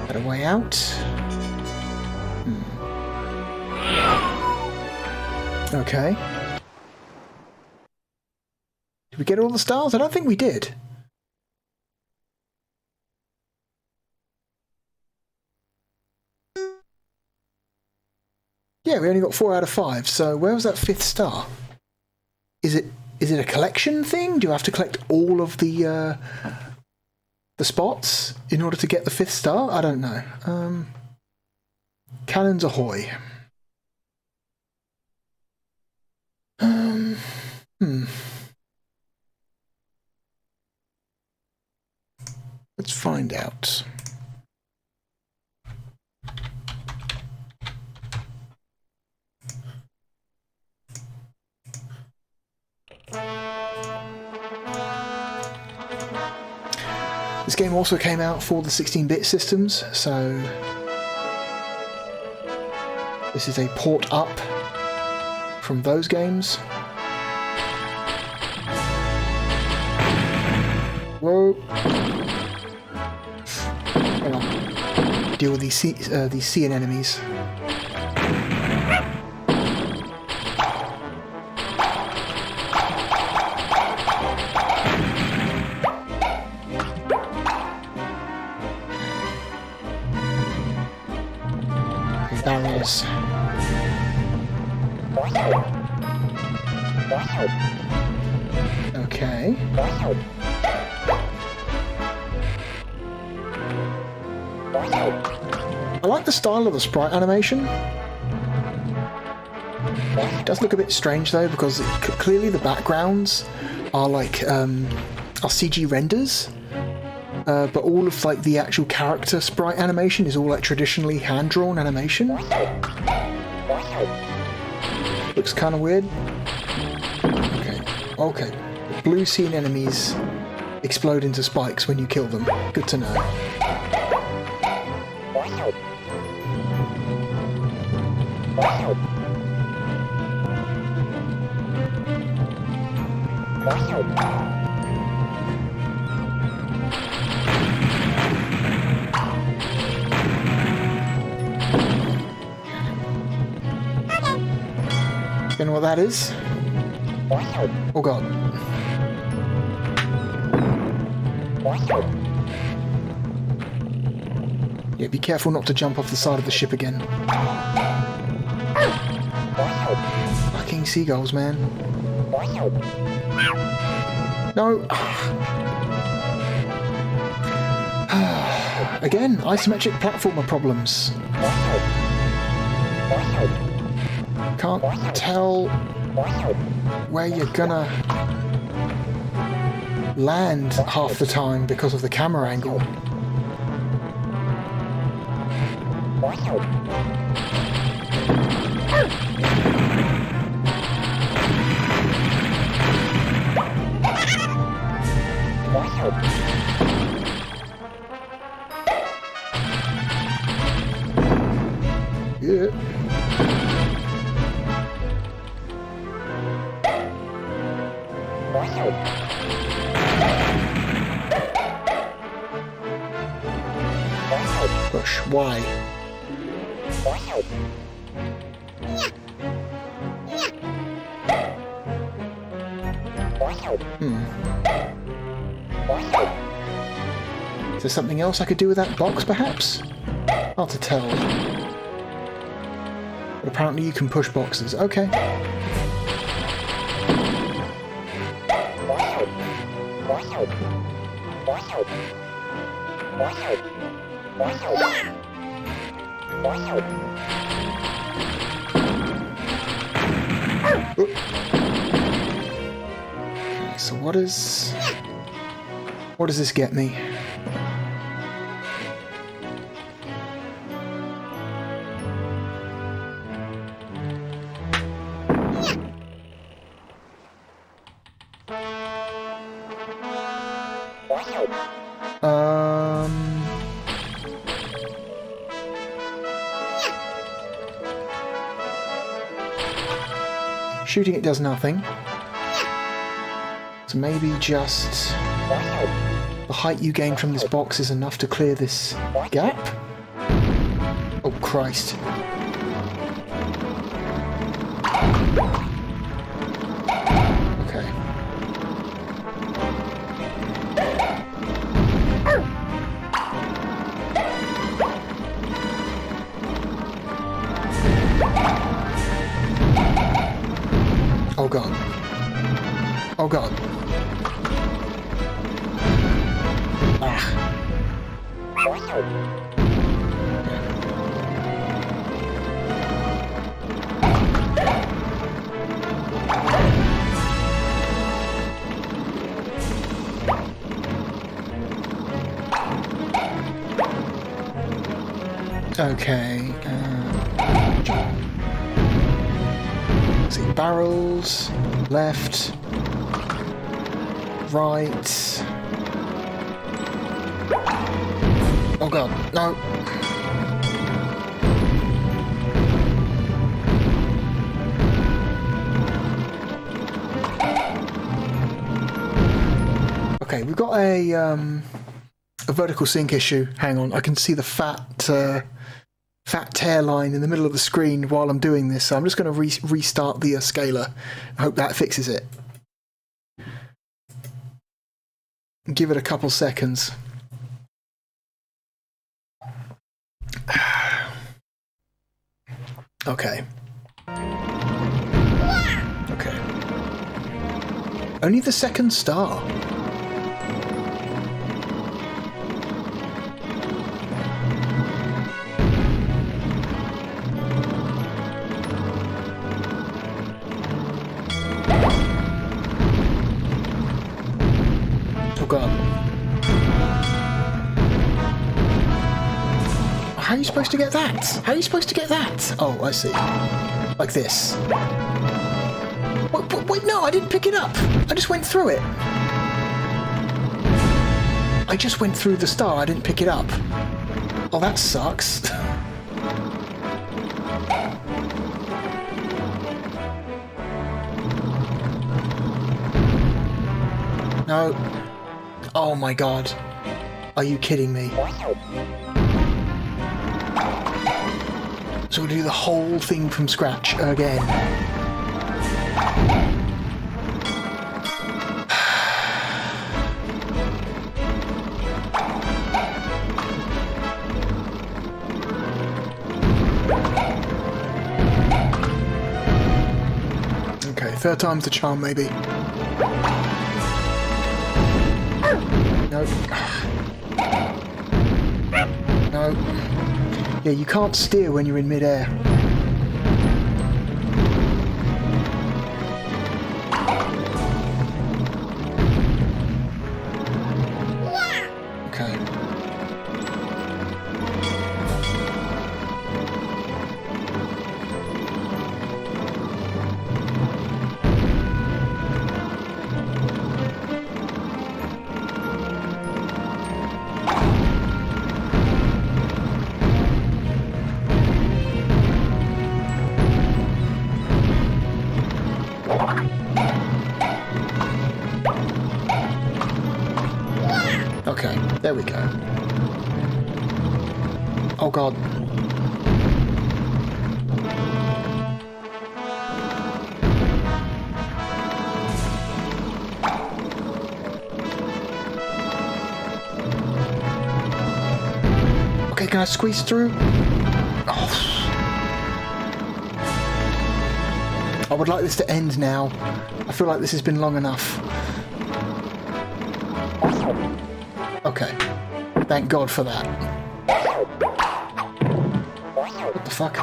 Got a way out. Okay. Did we get all the stars? I don't think we did. Yeah, we only got 4 out of 5, so where was that 5th star? Is it a collection thing? Do you have to collect all of the spots in order to get the 5th star? I don't know. Cannons ahoy. Let's find out. This game also came out for the 16-bit systems, so this is a port up from those games. Whoa! Hang on. Deal with these sea anemones. Barrels. Okay. I like the style of the sprite animation. It does look a bit strange though, because clearly the backgrounds are like are CG renders. But all of like the actual character sprite animation is all like traditionally hand-drawn animation. Looks kind of weird. Okay. Blue sea anemones explode into spikes when you kill them. Good to know. You know what that is? Oh god. Yeah, be careful not to jump off the side of the ship again. Fucking seagulls, man. No. Again, isometric platformer problems. Can't tell where you're gonna land half the time because of the camera angle. Yeah. Push. Why? Is there something else I could do with that box, perhaps? Hard to tell. But apparently you can push boxes. Okay. So what does this get me? Shooting it does nothing. So maybe just the height you gain from this box is enough to clear this gap? Oh Christ. Okay. Oh god. Oh god. Ah. Okay. See, barrels, left, right. Oh god, no. Okay, we've got a vertical sync issue. Hang on, I can see the fat tear line in the middle of the screen while I'm doing this, so I'm just going to restart the scaler. I hope that fixes it. Give it a couple seconds. Okay. Okay. Only the second star. Oh god. How are you supposed to get that? How are you supposed to get that? Oh, I see. Like this. Wait, no, I didn't pick it up. I just went through it. I just went through the star, I didn't pick it up. Oh, that sucks. No. Oh my god. Are you kidding me? So we'll do the whole thing from scratch again. third time's the charm, maybe. No. No. Yeah, you can't steer when you're in mid-air. Okay. Okay, there we go. Oh god. Okay, can I squeeze through? Oh. I would like this to end now. I feel like this has been long enough. Okay. Thank God for that. What the fuck?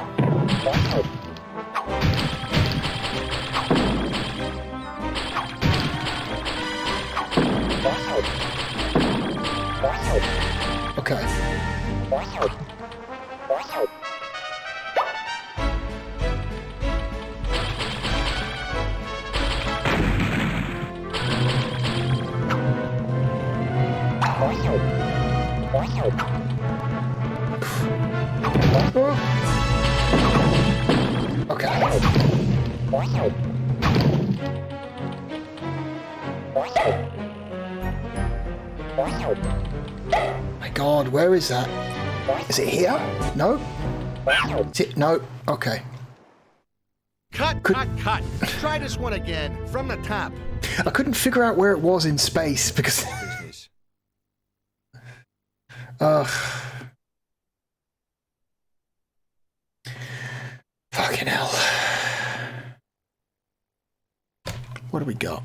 Okay. My God, where is that? Is it here? No? Is it? No? Okay. Cut. Try this one again, from the top. I couldn't figure out where it was in space because... Ugh. Fucking hell. What do we got?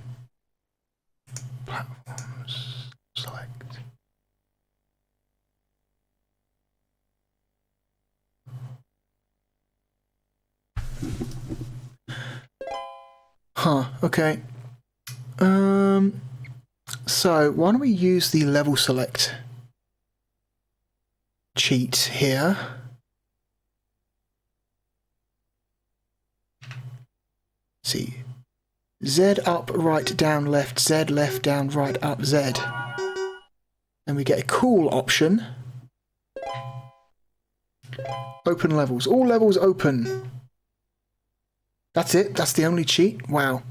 Platforms. Select. Huh, okay. So why don't we use the level select cheat here? See. Z up, right, down, left, Z left, down, right, up, Z. And we get a cool option. Open levels. All levels open. That's it? That's the only cheat? Wow.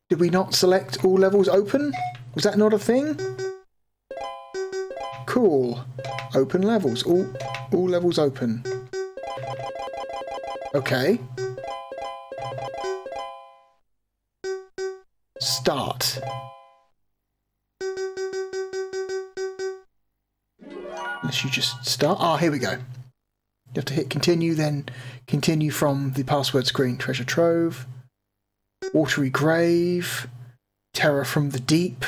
Did we not select all levels open? Was that not a thing? Cool. Open levels. All levels open. Okay. Start. Unless you just start. Ah, here we go. You have to hit continue, then continue from the password screen. Treasure trove. Watery grave. Terror from the deep.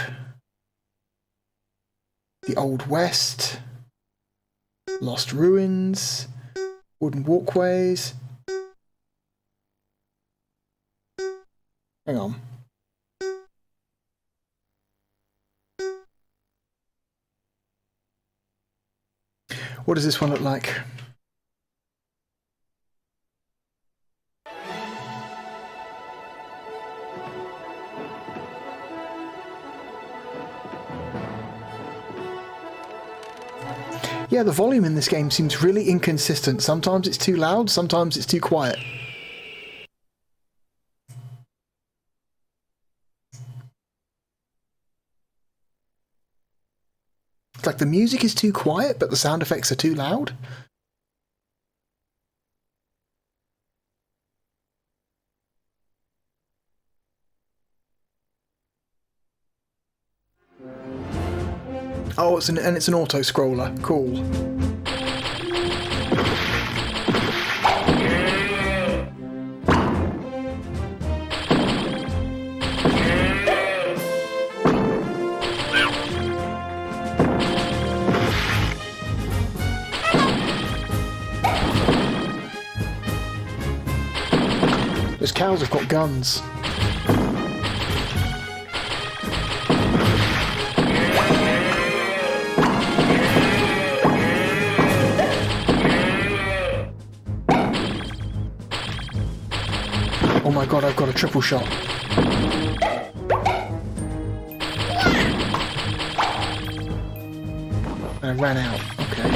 The Old West. Lost ruins. Wooden walkways. Hang on. What does this one look like? Yeah, the volume in this game seems really inconsistent. Sometimes it's too loud, sometimes it's too quiet. It's like the music is too quiet, but the sound effects are too loud. Oh, it's an auto scroller. Cool. Those cows have got guns. Oh my god, I've got a triple shot. I ran out. Okay.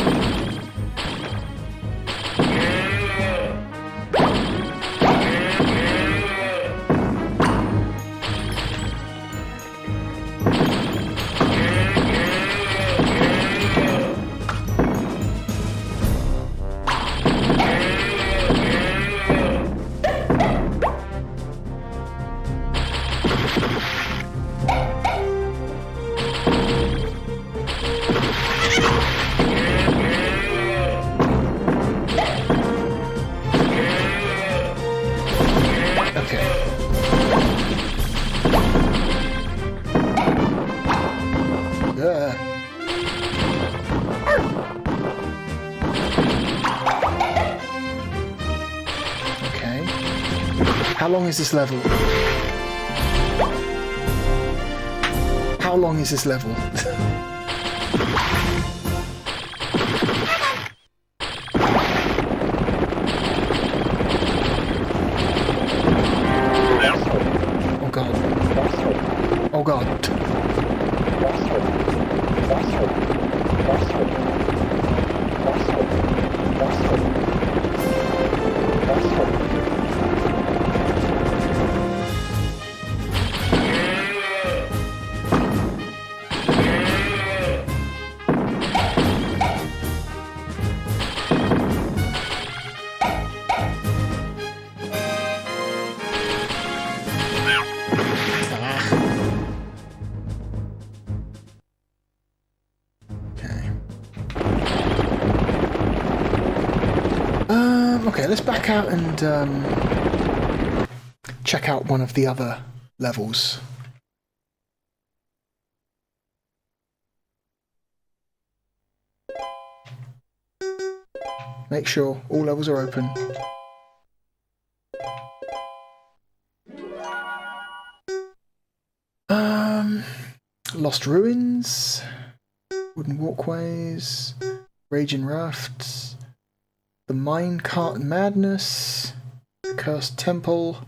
How long is this level? How long is this level? Oh god. Oh god. Okay, let's back out and check out one of the other levels. Make sure all levels are open. Lost Ruins, Wooden Walkways, Raging Rafts, The Minecart Madness, Cursed Temple,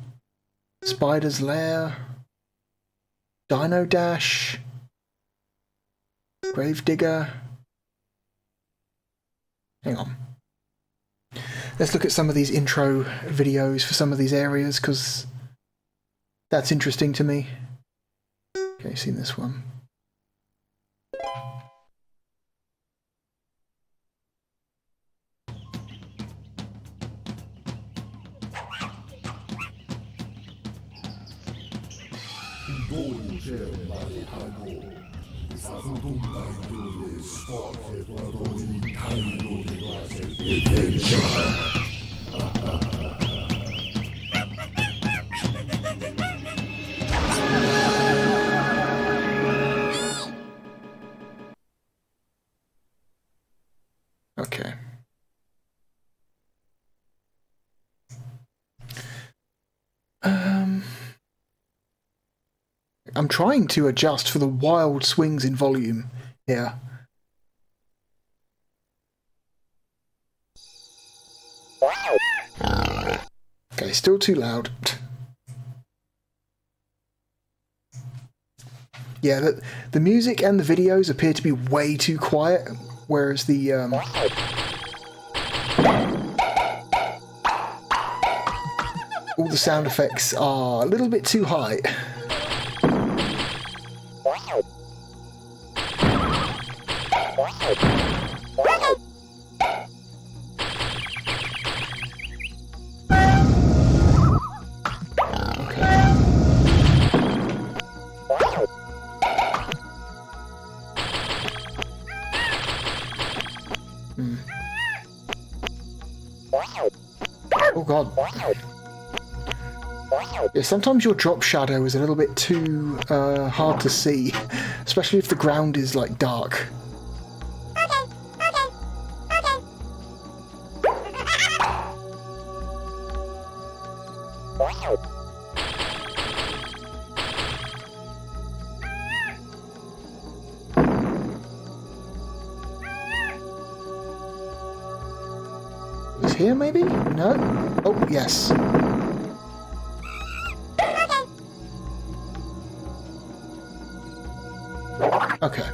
Spider's Lair, Dino Dash, Gravedigger. Hang on. Let's look at some of these intro videos for some of these areas, because that's interesting to me. Okay, seen this one. Okay. I'm trying to adjust for the wild swings in volume here. Okay, still too loud. Yeah, the music and the videos appear to be way too quiet, whereas the all the sound effects are a little bit too high. Oh god. Yeah, sometimes your drop shadow is a little bit too hard to see, especially if the ground is like dark. Is here maybe? No? Oh, yes. Okay.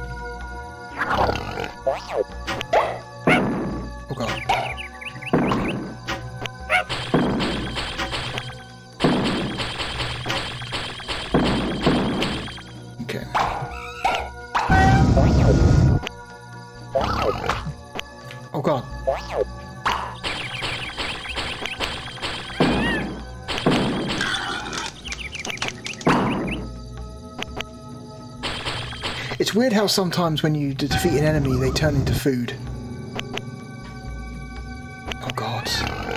Oh god. Okay. Oh god. It's weird how sometimes when you defeat an enemy, they turn into food. Oh god.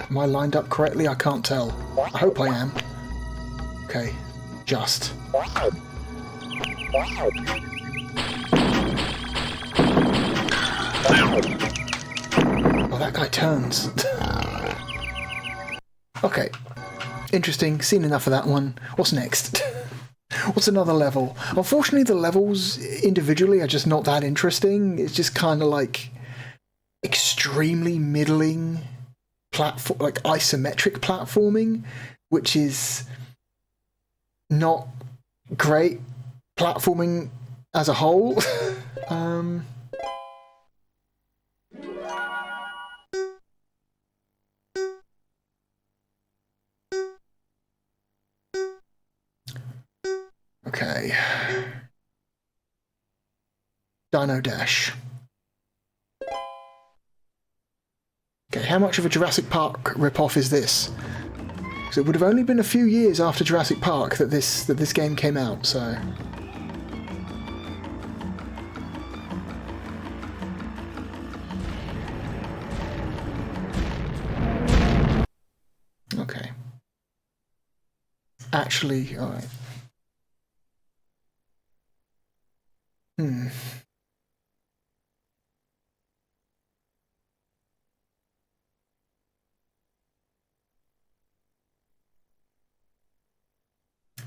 Am I lined up correctly? I can't tell. I hope I am. Okay. Just. Oh, that guy turns. Okay. Interesting. Seen enough of that one. What's next? What's another level? Unfortunately, the levels individually are just not that interesting. It's just kind of like extremely middling platform, like isometric platforming, which is not great platforming as a whole. Okay. Dino Dash. Okay, how much of a Jurassic Park ripoff is this? Because it would have only been a few years after Jurassic Park that this game came out, so... Okay. Actually, alright.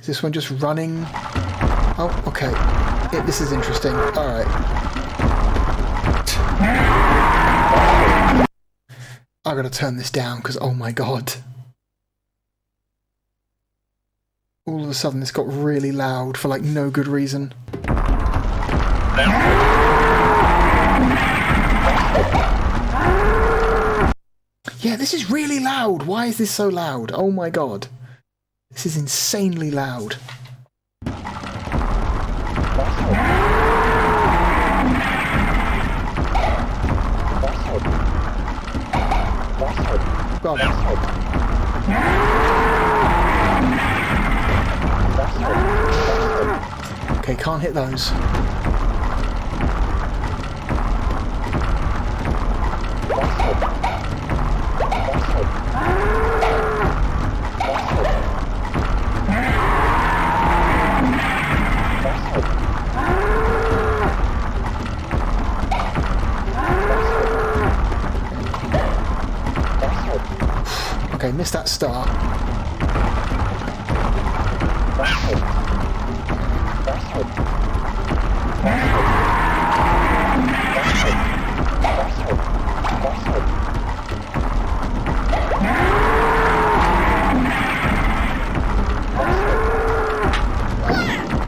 Is this one just running? Oh, okay. Yeah, this is interesting. Alright. I gotta turn this down because, oh my god. All of a sudden this got really loud for like no good reason. Yeah, this is really loud. Why is this so loud? Oh my god. This is insanely loud. God. Okay, can't hit those. Okay, missed that start.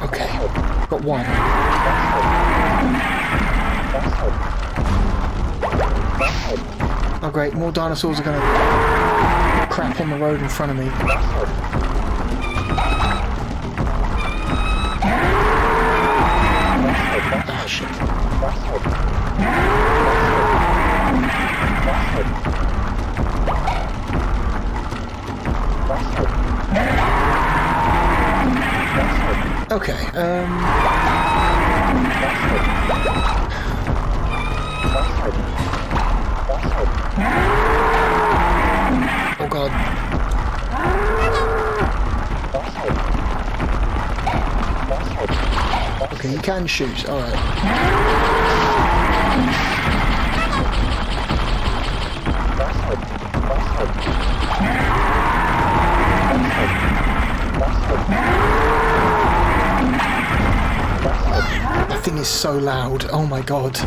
Okay, got one. Oh great, more dinosaurs are gonna crap on the road in front of me. Ah, shit. Okay, can shoot. Alright. That thing is so loud. Oh my god.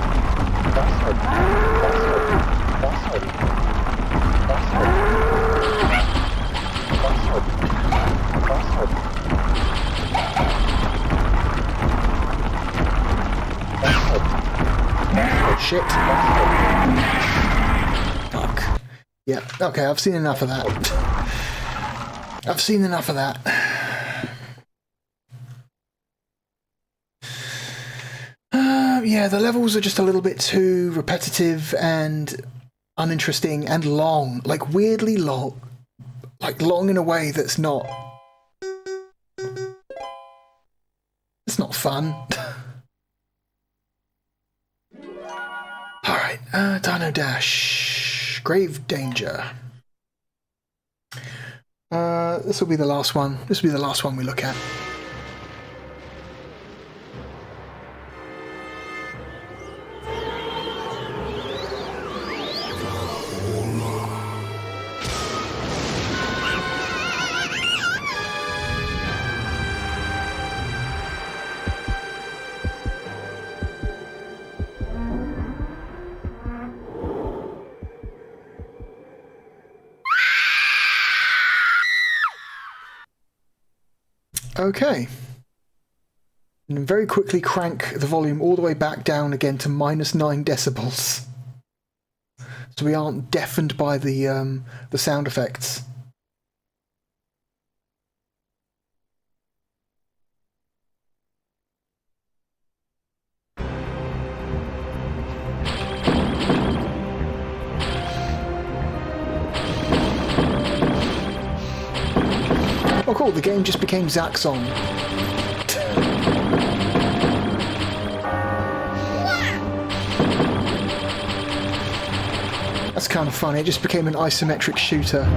Shit. Fuck. Yeah, okay, I've seen enough of that. I've seen enough of that. Yeah, the levels are just a little bit too repetitive and uninteresting and long. Like, weirdly long. Like, long in a way that's not... It's not fun. Alright, Dino Dash. Grave Danger. This will be the last one. This will be the last one we look at. Okay. And very quickly crank the volume all the way back down again to -9 decibels. So we aren't deafened by the sound effects. Oh cool, the game just became Zaxxon. That's kind of funny, it just became an isometric shooter.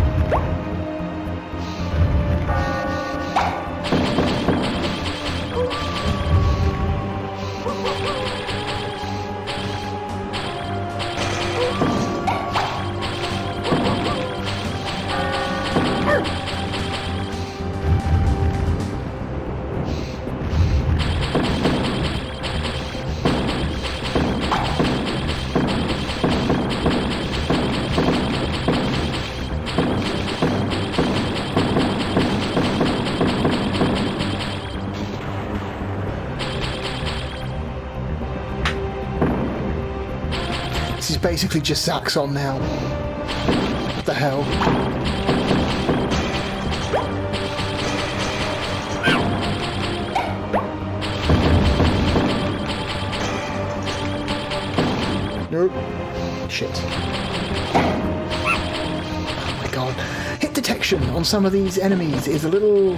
This is basically just Zaxxon now. What the hell? Nope. Shit. Oh my god. Hit detection on some of these enemies is a little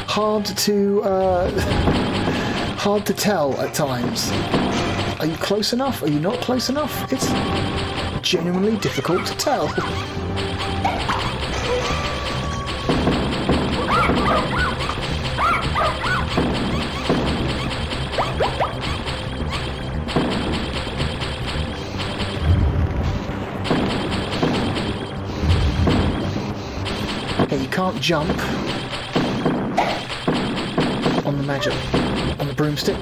hard to tell at times. Are you close enough? Are you not close enough? It's genuinely difficult to tell. Okay, you can't jump on the magic, on the broomstick.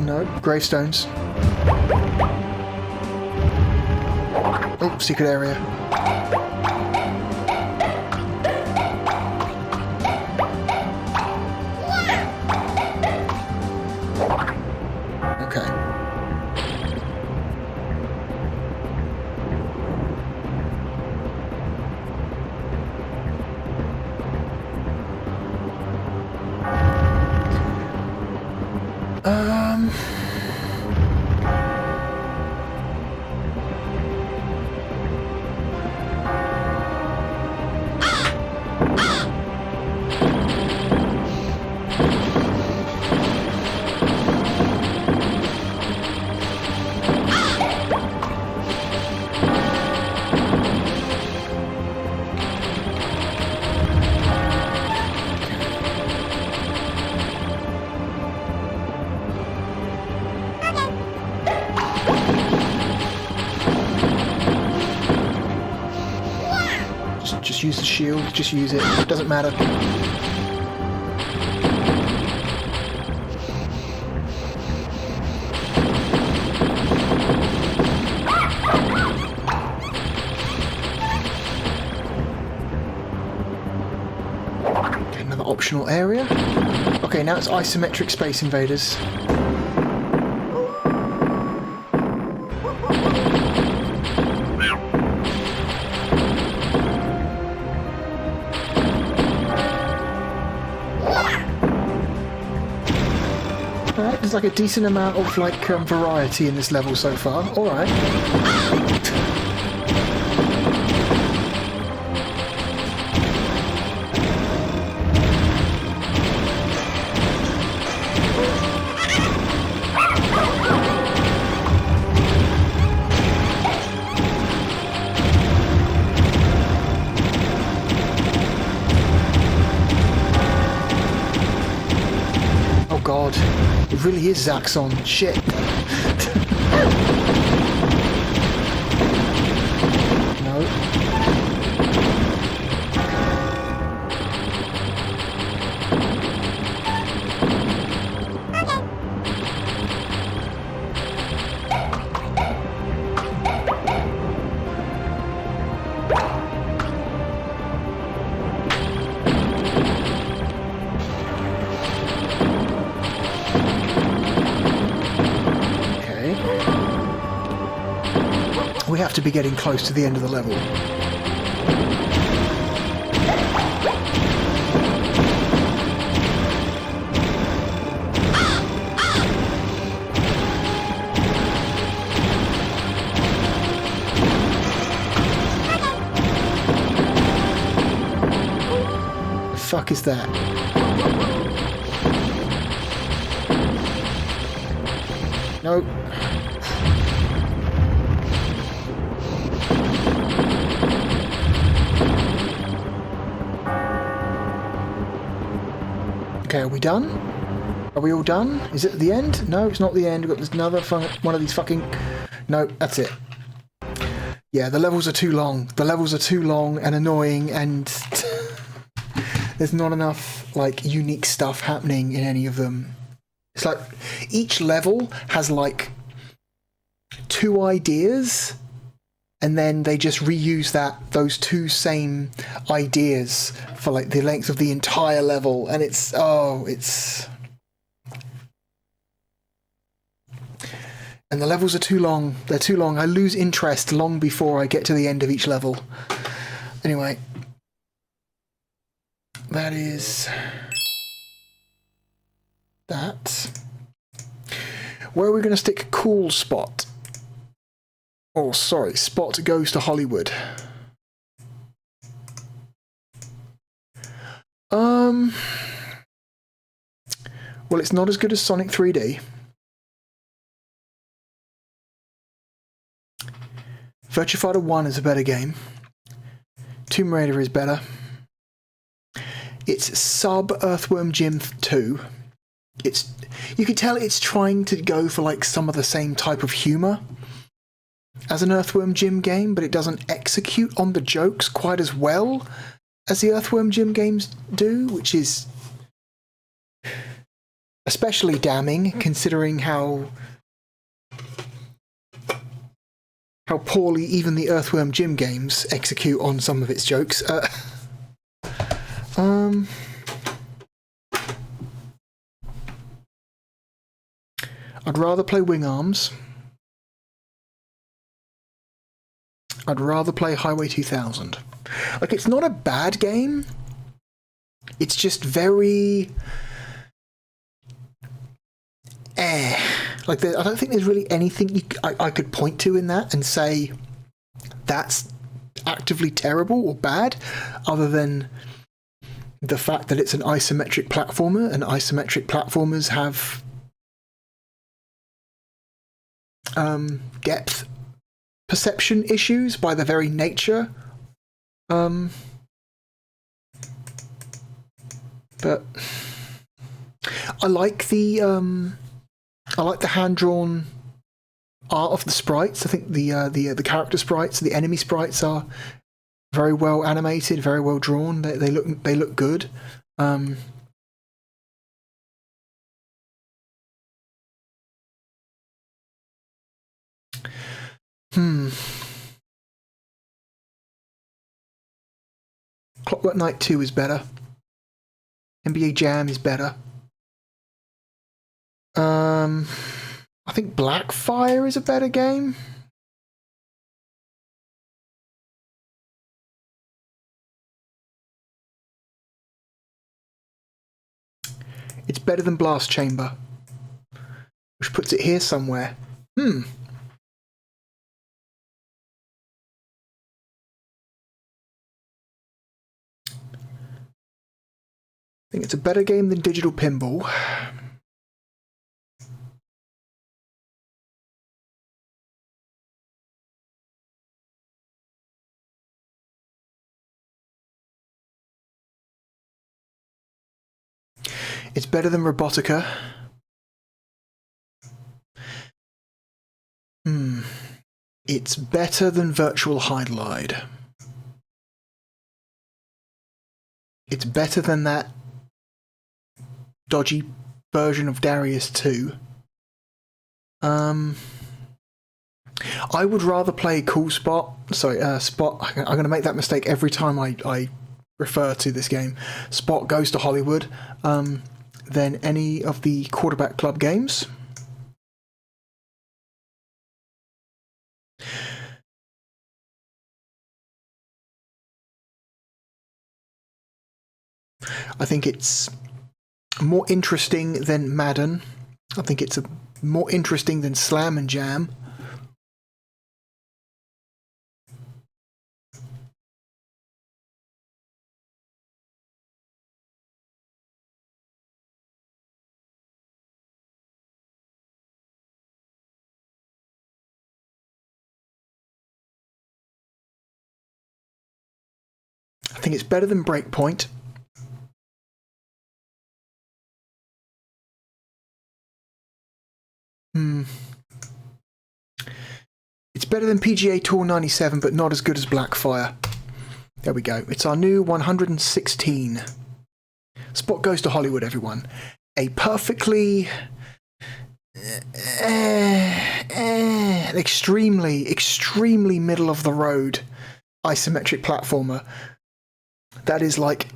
No, gravestones. Oh, secret area. Okay. just use the shield. Just use it. It doesn't matter. Okay, another optional area. Okay, now it's isometric Space Invaders. Alright, there's like a decent amount of like variety in this level so far. Alright. God, it really is Zaxxon. Shit. No. We have to be getting close to the end of the level. The fuck is that? Nope. Okay, are we done? Are we all done? Is it the end? No, it's not the end. We've got another one of these fucking... No, that's it. Yeah, the levels are too long. The levels are too long and annoying, and there's not enough, like, unique stuff happening in any of them. It's like, each level has, like, 2 ideas, and then they just reuse those 2 same ideas for like the length of the entire level, and it's and the levels are too long. They're too long. I lose interest long before I get to the end of each level. Anyway, that is that. Where are we going to stick Cool Spot? Oh, sorry, Spot Goes to Hollywood. Well, it's not as good as Sonic 3D. Virtua Fighter 1 is a better game. Tomb Raider is better. It's sub Earthworm Jim 2. You can tell it's trying to go for like some of the same type of humor as an Earthworm Jim game, but it doesn't execute on the jokes quite as well as the Earthworm Jim games do, which is especially damning considering how poorly even the Earthworm Jim games execute on some of its jokes. I'd rather play Wing Arms. I'd rather play Highway 2000. Like, it's not a bad game. It's just very... Like, I don't think there's really anything I could point to in that and say that's actively terrible or bad, other than the fact that it's an isometric platformer, and isometric platformers have depth perception issues by their very nature. But I like the hand-drawn art of the sprites. I think the character sprites, the enemy sprites are very well animated, very well drawn. They look good. Clockwork Knight 2 is better. NBA Jam is better. I think Blackfire is a better game. It's better than Blast Chamber, which puts it here somewhere. I think it's a better game than Digital Pinball. It's better than Robotica. It's better than Virtual Hide. It's better than that dodgy version of Darius 2. I would rather play Cool Spot. Sorry, Spot. I'm going to make that mistake every time I refer to this game. Spot Goes to Hollywood than any of the Quarterback Club games. I think it's more interesting than Madden. I think it's more interesting than Slam and Jam. I think it's better than Breakpoint. It's better than PGA Tour 97, but not as good as Blackfire. There we go. It's our new 116. Spot Goes to Hollywood, everyone. A perfectly... extremely middle of the road isometric platformer that is like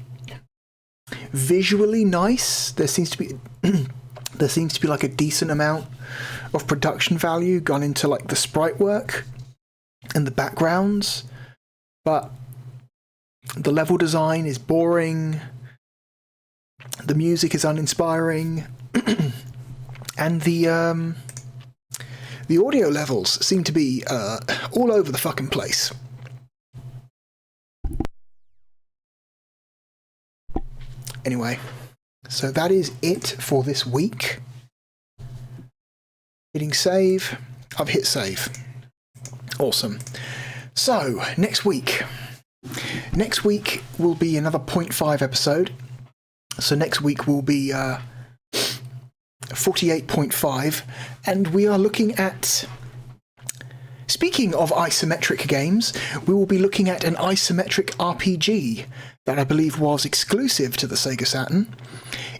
visually nice. There seems to be like a decent amount of production value gone into like the sprite work and the backgrounds, but the level design is boring, the music is uninspiring, and the audio levels seem to be all over the fucking place. Anyway, so that is it for this week. Hitting save. I've hit save. Awesome. So, next week. Next week will be another 0.5 episode. So next week will be 48.5. And we are looking at... Speaking of isometric games, we will be looking at an isometric RPG that I believe was exclusive to the Sega Saturn.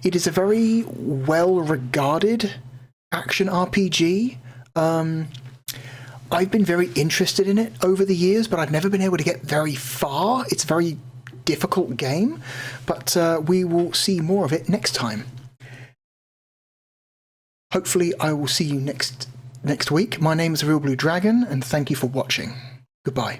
It is a very well-regarded action RPG. I've been very interested in it over the years, but I've never been able to get very far. It's a very difficult game, but we will see more of it next time. Hopefully I will see you next week. My name is The Real Blue Dragon, and thank you for watching. Goodbye.